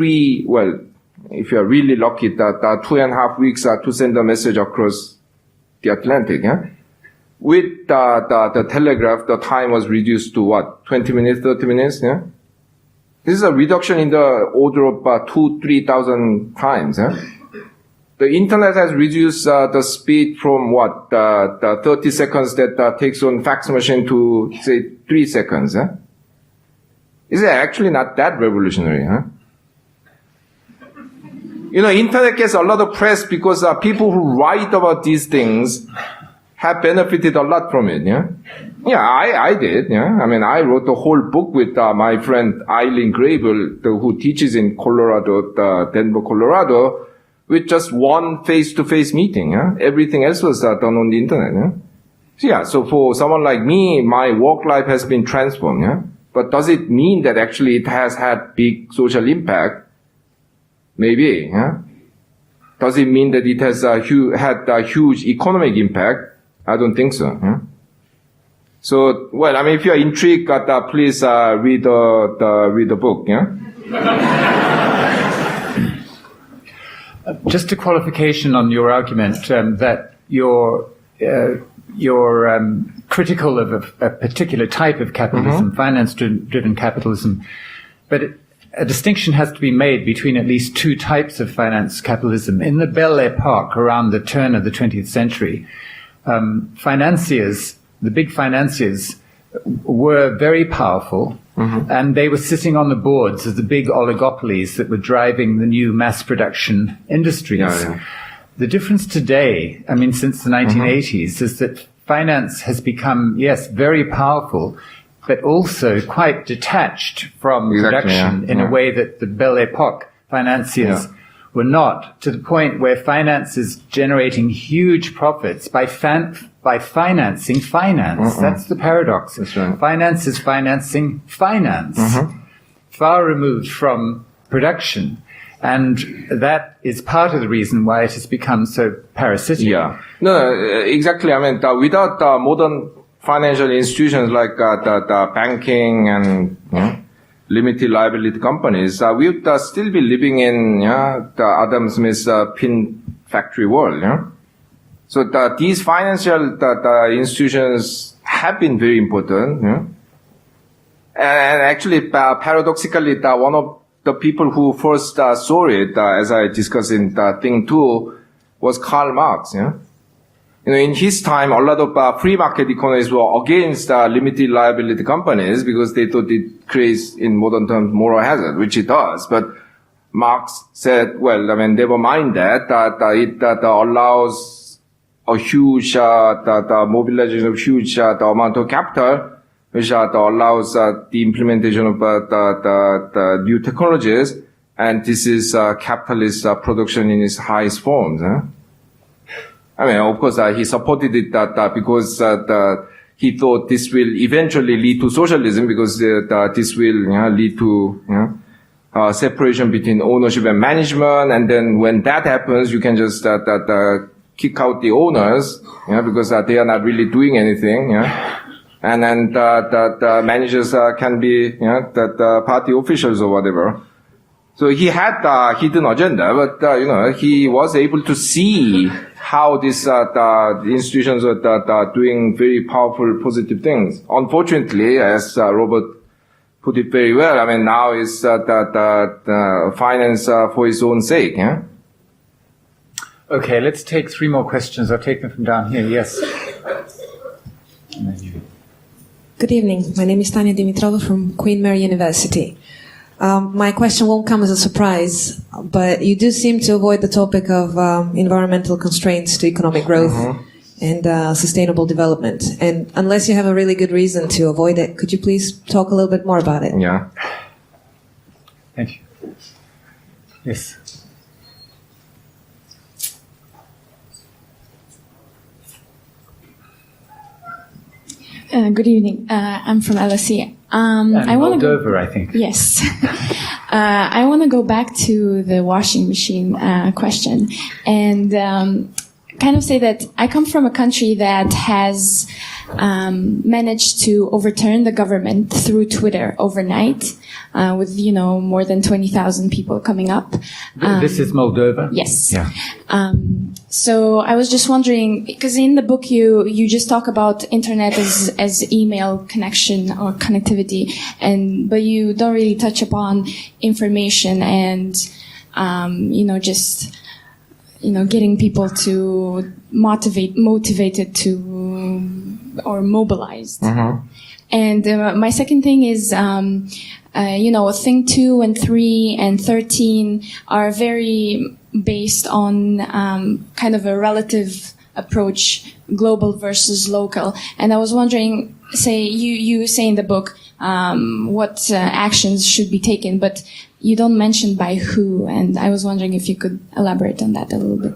if you're really lucky, 2.5 weeks to send a message across the Atlantic. Yeah? With the telegraph, the time was reduced to 20 minutes, 30 minutes? Yeah? This is a reduction in the order of 2,000-3,000 times. Yeah? The internet has reduced the speed from the 30 seconds that takes on fax machine to, say, 3 seconds. Huh? It's actually not that revolutionary. Huh? Internet gets a lot of press because people who write about these things have benefited a lot from it. Yeah, I did. Yeah, I mean, I wrote a whole book with my friend Eileen Grable, who teaches in Colorado, Denver, Colorado, with just one face-to-face meeting. Yeah? Everything else was done on the internet. Yeah? So for someone like me, my work life has been transformed. Yeah? But does it mean that actually it has had big social impact? Maybe. Yeah? Does it mean that it has had a huge economic impact? I don't think so. Yeah? So, if you're intrigued, please read the book. Yeah. Just a qualification on your argument that you're critical of a particular type of capitalism, finance-driven capitalism, but a distinction has to be made between at least two types of finance capitalism. In the Belle Epoque, around the turn of the 20th century, financiers, the big financiers, were very powerful, and they were sitting on the boards of the big oligopolies that were driving the new mass production industries. Yeah. The difference today, since the 1980s, is that finance has become, yes, very powerful, but also quite detached from production in a way that the Belle Epoque financiers were not, to the point where finance is generating huge profits by financing finance. That's the paradox. That's right. Finance is financing finance, far removed from production. And that is part of the reason why it has become so parasitic. Yeah. No, exactly. Without modern financial institutions like the banking and limited liability companies, we would still be living in the Adam Smith's pin factory world. So these financial institutions have been very important. And actually, paradoxically, one of the people who first saw it, as I discussed in Thing 2, was Karl Marx. In his time, a lot of free market economists were against limited liability companies because they thought it creates, in modern terms, moral hazard, which it does. But Marx said, never mind that, it allows a huge, the mobilization of huge the amount of capital, which allows the implementation of the new technologies, and this is capitalist production in its highest forms. Of course, he supported it because he thought this will eventually lead to socialism because this will lead to separation between ownership and management, and then when that happens, you can just kick out the owners because they are not really doing anything. And then the managers can be the party officials or whatever. So he had the hidden agenda, but he was able to see how these the institutions are doing very powerful, positive things. Unfortunately, as Robert put it very well, now is the finance for its own sake. Yeah? Okay, let's take 3 more questions. I'll take them from down here. Yes. Good evening. My name is Tanya Dimitrova from Queen Mary University. My question won't come as a surprise, but you do seem to avoid the topic of environmental constraints to economic growth and sustainable development. And unless you have a really good reason to avoid it, could you please talk a little bit more about it? Yeah. Thank you. Yes. Good evening. I'm from LSE. And Moldova, I think. Yes. I want to go back to the washing machine question and kind of say that I come from a country that has managed to overturn the government through Twitter overnight with, more than 20,000 people coming up. This is Moldova? Yes. Yeah. So I was just wondering, because in the book you just talk about internet as email connection or connectivity, but you don't really touch upon information and getting people to motivated to or mobilized. And my second thing is, thing 2 and 3 and 13 are very based on kind of a relative approach, global versus local. And I was wondering, you say in the book what actions should be taken, but you don't mention by who. And I was wondering if you could elaborate on that a little bit.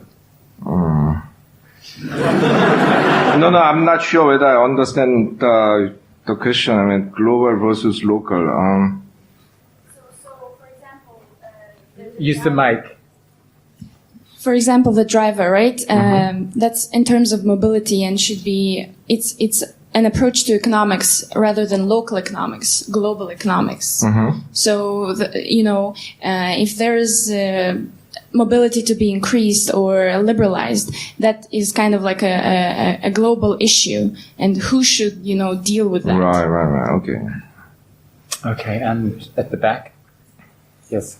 No, I'm not sure whether I understand the question. I mean, global versus local. So for example, use the mic. For example, the driver, right? That's in terms of mobility and should be, it's an approach to economics rather than local economics, global economics. So, if there is mobility to be increased or liberalized, that is kind of like a global issue. And who should, deal with that? Right. Okay. Okay, and at the back? Yes.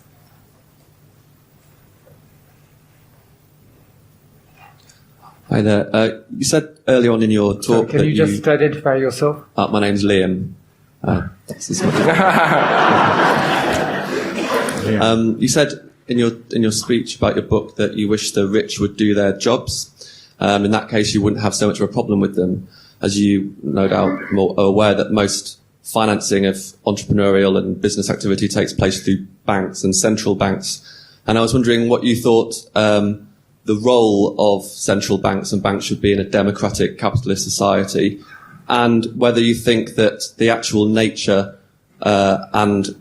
Hi there. You said early on in your talk Can you just identify yourself? My name's Liam. You said in your speech about your book that you wish the rich would do their jobs. In that case, you wouldn't have so much of a problem with them, as you no doubt are aware that most financing of entrepreneurial and business activity takes place through banks and central banks. And I was wondering what you thought the role of central banks and banks should be in a democratic capitalist society, and whether you think that the actual nature and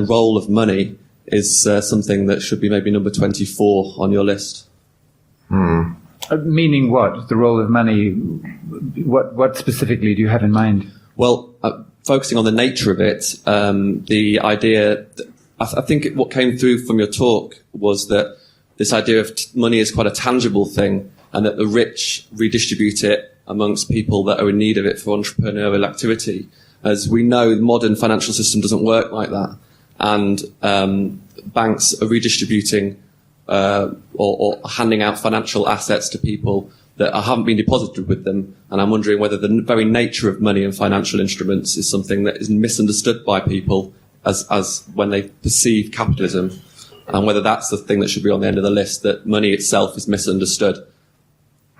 role of money is something that should be maybe number 24 on your list. Meaning what? The role of money? What specifically do you have in mind? Well, focusing on the nature of it, the idea, I think what came through from your talk was that this idea of money is quite a tangible thing, and that the rich redistribute it amongst people that are in need of it for entrepreneurial activity. As we know, the modern financial system doesn't work like that. And banks are redistributing or handing out financial assets to people that haven't been deposited with them. And I'm wondering whether the very nature of money and financial instruments is something that is misunderstood by people as when they perceive capitalism, and whether that's the thing that should be on the end of the list, that money itself is misunderstood.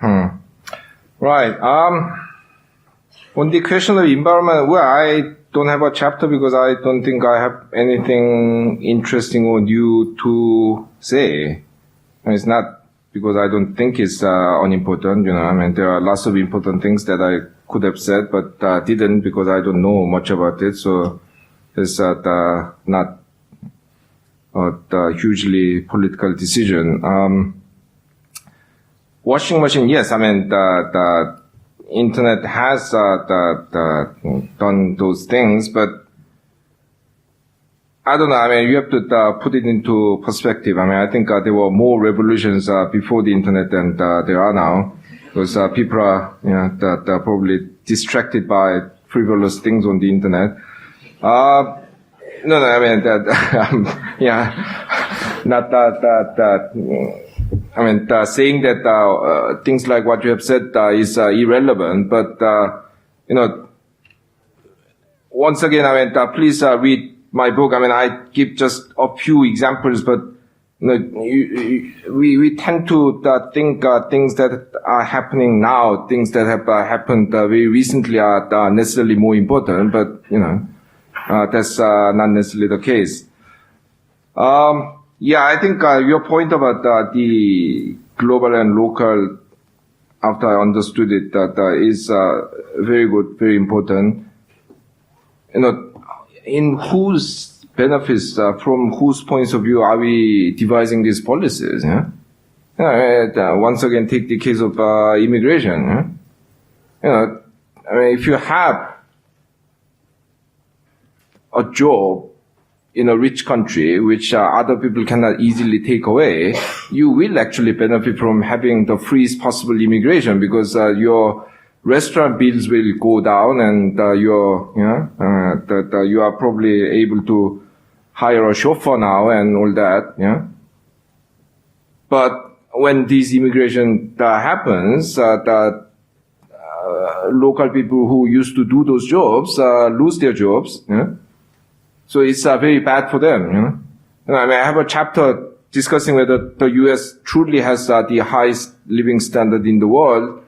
Right. On the question of environment, well, I don't have a chapter because I don't think I have anything interesting or new to say. And it's not because I don't think it's unimportant, there are lots of important things that I could have said, but didn't because I don't know much about it. So it's not a hugely political decision. Washing machine, yes, the internet has done those things, but I don't know. You have to put it into perspective. I think there were more revolutions before the internet than there are now, because people are probably distracted by frivolous things on the internet. Saying that things like what you have said is irrelevant, but once again, please read my book. I give just a few examples, but we tend to think things that are happening now, things that have happened very recently are necessarily more important, but that's not necessarily the case. I think your point about the global and local, after I understood it, is very good, very important. In whose benefits, from whose points of view are we devising these policies? Once again, take the case of immigration. If you have a job in a rich country, which other people cannot easily take away, you will actually benefit from having the freest possible immigration, because your restaurant bills will go down, and you are probably able to hire a chauffeur now and all that. But when this immigration happens, local people who used to do those jobs lose their jobs. So it's very bad for them. I have a chapter discussing whether the U.S. truly has the highest living standard in the world.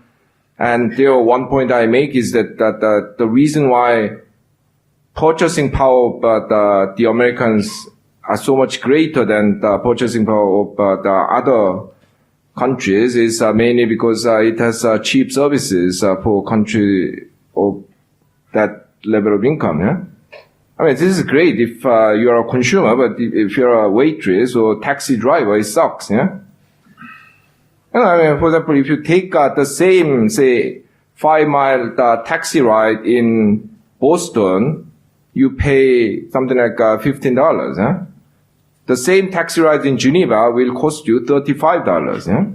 And there, one point I make is that the reason why purchasing power of the Americans are so much greater than the purchasing power of the other countries is mainly because it has cheap services for a country of that level of income. This is great if you're a consumer, but if you're a waitress or taxi driver, it sucks. For example, if you take the same, say, 5-mile taxi ride in Boston, you pay something like $15. The same taxi ride in Geneva will cost you $35.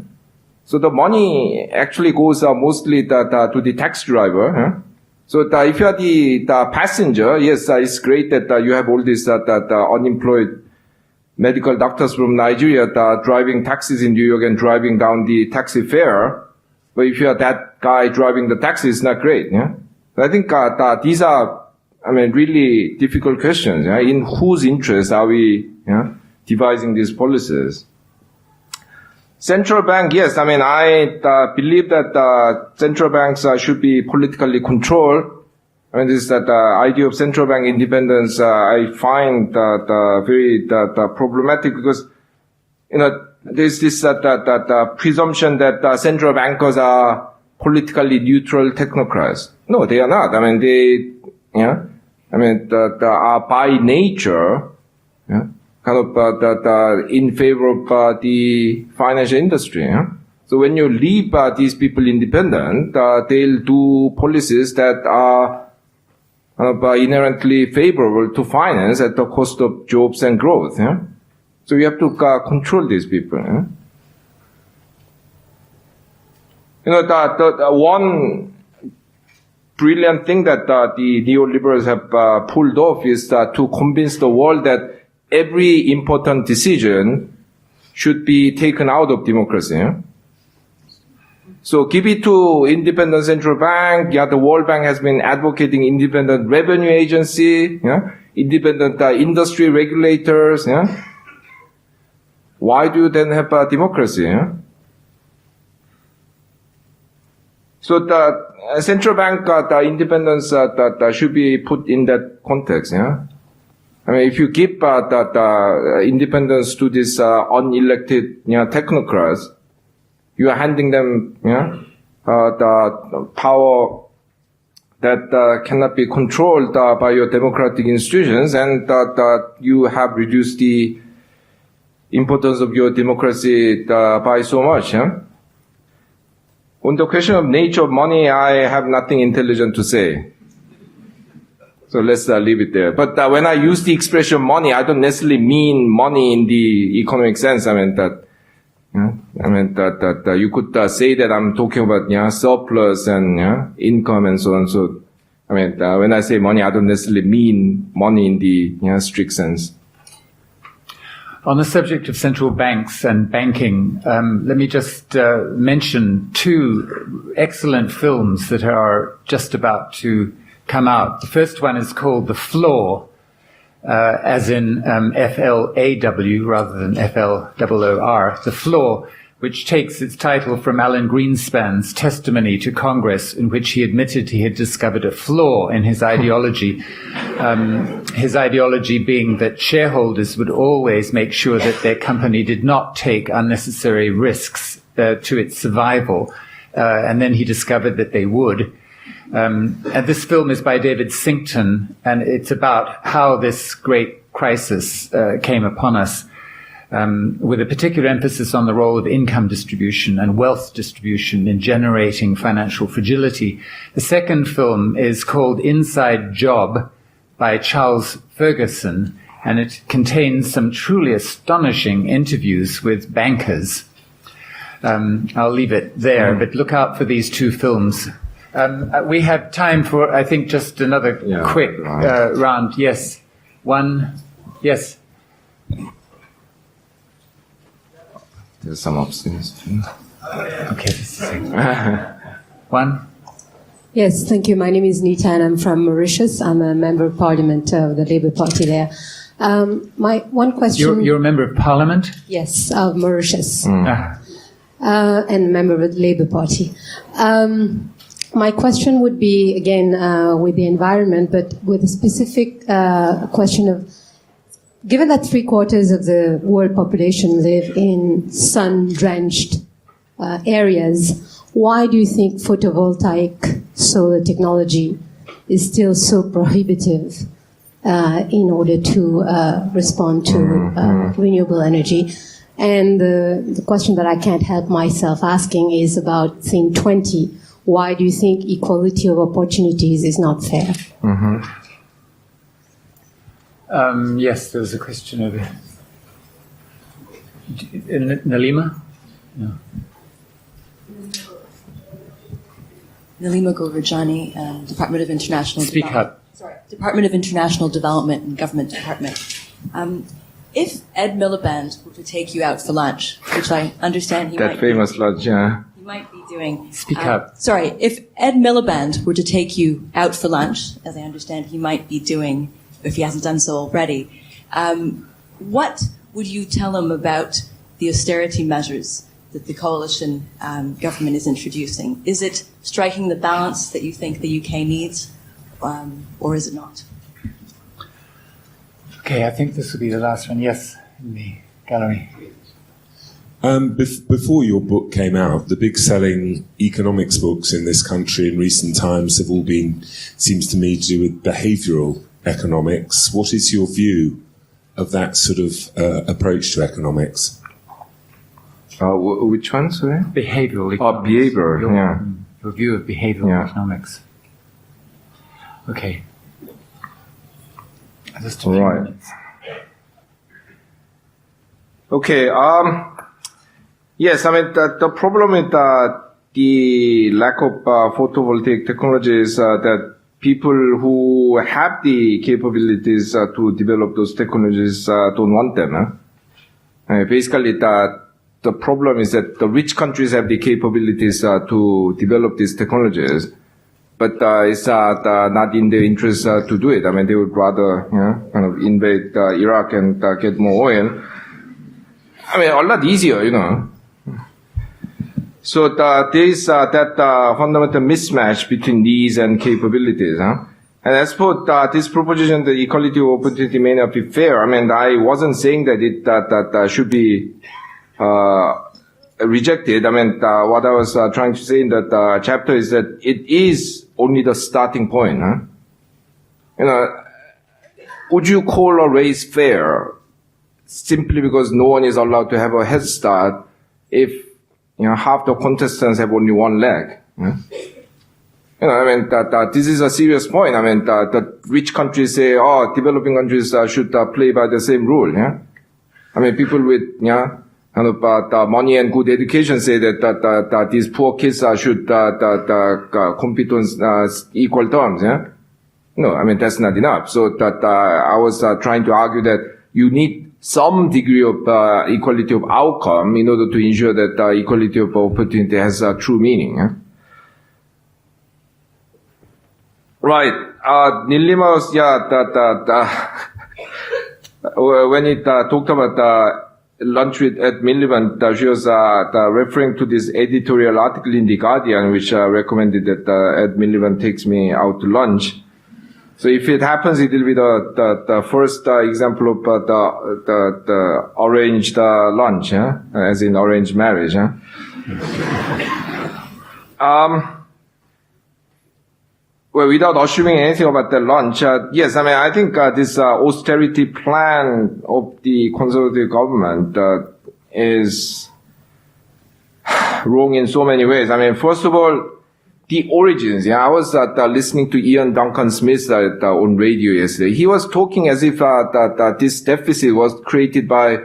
So the money actually goes mostly to the taxi driver. So if you are the passenger, yes, it's great that you have all these unemployed medical doctors from Nigeria driving taxis in New York and driving down the taxi fare. But if you are that guy driving the taxi, it's not great. I think these are, really difficult questions. In whose interest are we devising these policies? Central bank, yes. I believe that central banks should be politically controlled. This idea of central bank independence I find very problematic, because there's this presumption that central bankers are politically neutral technocrats. No, they are not. They are by nature in favor of the financial industry. So when you leave these people independent, they'll do policies that are inherently favorable to finance at the cost of jobs and growth. So you have to control these people. The one brilliant thing that the neoliberals have pulled off is to convince the world that every important decision should be taken out of democracy. So give it to independent central bank. The World Bank has been advocating independent revenue agency, independent industry regulators. Why do you then have democracy? So the central bank independence should be put in that context. If you give independence to these unelected technocrats, you are handing them the power that cannot be controlled by your democratic institutions, and you have reduced the importance of your democracy by so much. On the question of nature of money, I have nothing intelligent to say. So let's leave it there. But when I use the expression money, I don't necessarily mean money in the economic sense. That you could say that I'm talking about surplus and income and so on. So when I say money, I don't necessarily mean money in the strict sense. On the subject of central banks and banking, let me just mention two excellent films that are just about to come out. The first one is called The Flaw, as in F-L-A-W rather than F-L-O-O-R, The Flaw, which takes its title from Alan Greenspan's testimony to Congress, in which he admitted he had discovered a flaw in his ideology. His ideology being that shareholders would always make sure that their company did not take unnecessary risks to its survival, and then he discovered that they would. And this film is by David Sinkton, and it's about how this great crisis came upon us, with a particular emphasis on the role of income distribution and wealth distribution in generating financial fragility. The second film is called Inside Job by Charles Ferguson, and it contains some truly astonishing interviews with bankers. I'll leave it there, but look out for these two films. We have time for, I think, just another quick round. Yes. One. Yes. There's some upstairs. Okay. This is one. Yes, thank you. My name is Nita and I'm from Mauritius. I'm a member of parliament of the Labour Party there. My one question... You're a member of parliament? Yes, of Mauritius. Ah. And a member of the Labour Party. My question would be, again, with the environment, but with a specific question of, given that 3/4 of the world population live in sun-drenched areas, why do you think photovoltaic solar technology is still so prohibitive in order to respond to renewable energy? And the question that I can't help myself asking is about theme 20. Why do you think equality of opportunities is not fair? Yes, there was a question over here. Nalima? No. Nalima Govardjani, Department of International Speak Development. up. Sorry, Department of International Development and Government Department. If Ed Miliband were to take you out for lunch, which I understand he That famous lunch, yeah. he might be doing. Speak up. Sorry, if Ed Miliband were to take you out for lunch, as I understand he might be doing, if he hasn't done so already, what would you tell him about the austerity measures that the coalition government is introducing? Is it striking the balance that you think the UK needs, or is it not? Okay, I think this will be the last one. Yes, in the gallery. Before your book came out, the big selling economics books in this country in recent times have all been, seems to me, to do with behavioural economics. What is your view of that sort of approach to economics? Which one, sorry? Behavioral economics. Behavior, yeah. Your view of behavioral economics. Okay. Just a few minutes. Okay. Yes, I mean, the problem with the lack of photovoltaic technology is that people who have the capabilities to develop those technologies don't want them. Basically, the problem is that the rich countries have the capabilities to develop these technologies, but it's not in their interest to do it. I mean, they would rather kind of invade Iraq and get more oil. I mean, a lot easier, So there is that fundamental mismatch between needs and capabilities. And as for this proposition, the equality of opportunity may not be fair. I mean, I wasn't saying that it that should be rejected. I mean, what I was trying to say in that chapter is that it is only the starting point. Would you call a race fair simply because no one is allowed to have a head start if half the contestants have only one leg? I mean, this is a serious point. I mean, the rich countries say, developing countries should play by the same rule. I mean, people with kind of money and good education say that these poor kids should compete on equal terms. No, I mean, that's not enough. So that I was trying to argue that you need some degree of equality of outcome in order to ensure that equality of opportunity has true meaning. Right. Nillima's, when it talked about lunch at Miliband, she was referring to this editorial article in The Guardian, which recommended that Ed Miliband takes me out to lunch. So if it happens, it will be the first example of the arranged lunch, as in arranged marriage. Well, without assuming anything about the lunch, yes, I think this austerity plan of the conservative government is wrong in so many ways. First of all, the origins. I was listening to Ian Duncan Smith on radio yesterday. He was talking as if that this deficit was created by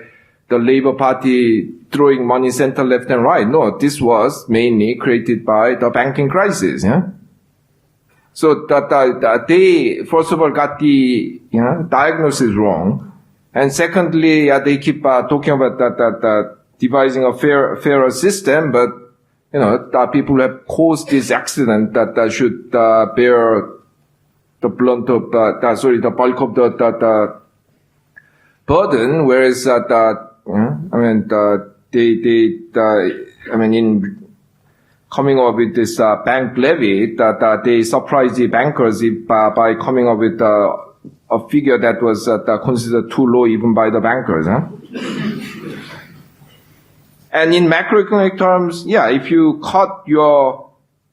the Labour Party throwing money center, left, and right. No, this was mainly created by the banking crisis. So that they, first of all, got the diagnosis wrong, and secondly, they keep talking about that devising a fairer system, but that people have caused this accident that should bear the blunt of the bulk of the burden, whereas in coming up with this bank levy, that they surprised the bankers by coming up with a figure that was considered too low even by the bankers. And in macroeconomic terms, if you cut your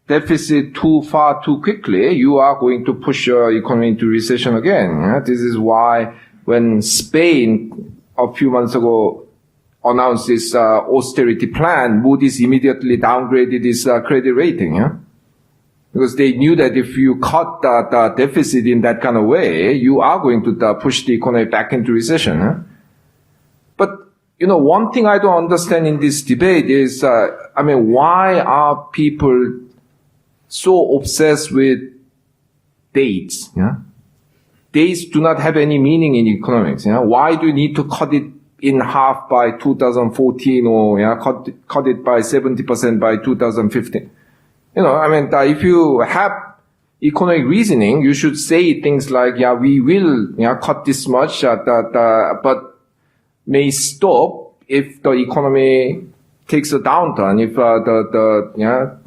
deficit too far too quickly, you are going to push your economy into recession again. This is why when Spain a few months ago announced this austerity plan, Moody's immediately downgraded its credit rating, because they knew that if you cut the deficit in that kind of way, you are going to push the economy back into recession. But one thing I don't understand in this debate is, why are people so obsessed with dates? Dates do not have any meaning in economics. Why do you need to cut it in half by 2014 or cut it by 70% by 2015? If you have economic reasoning, you should say things like, we will cut this much, but may stop if the economy takes a downturn, if the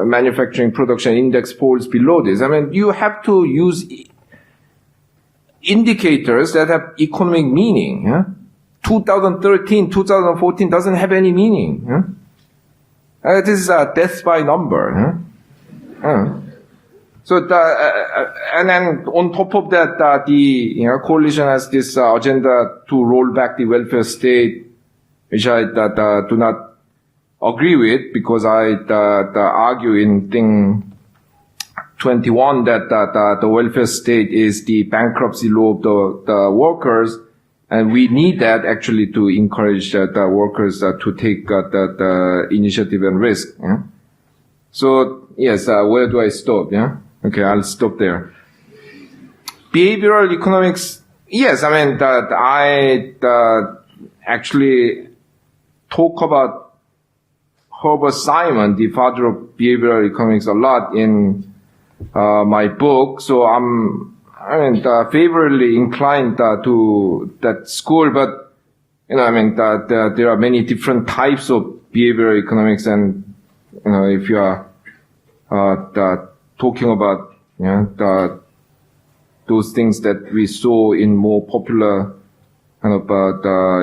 manufacturing production index falls below this. You have to use indicators that have economic meaning. 2013, 2014 doesn't have any meaning. This is a death by number. So, and then on top of that, the coalition has this agenda to roll back the welfare state, which I do not agree with, because I argue in thing 21 that the welfare state is the bankruptcy law of the workers, and we need that actually to encourage the workers to take the initiative and risk. So yes, where do I stop? Okay, I'll stop there. Behavioral economics, yes, I actually talk about Herbert Simon, the father of behavioral economics, a lot in my book. So I'm favorably inclined to that school, but there are many different types of behavioral economics, and if you are talking about those things that we saw in more popular kind of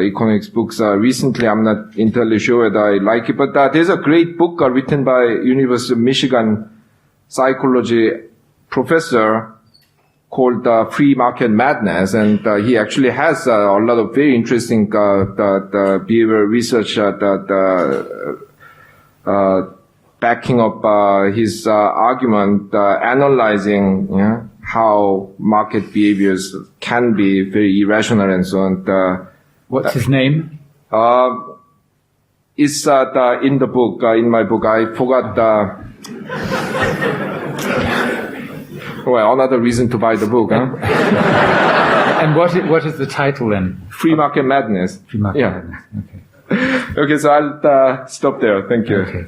economics books recently, I'm not entirely sure whether I like it, but there's a great book written by University of Michigan psychology professor called Free Market Madness, and he actually has a lot of very interesting behavioral research backing up his argument, analyzing how market behaviors can be very irrational and so on. What's his name? It's in the book, in my book. I forgot. Well, another reason to buy the book, huh? And what is the title then? Free Market Madness. Free Market Madness. Okay. Okay, so I'll stop there. Thank you. Okay.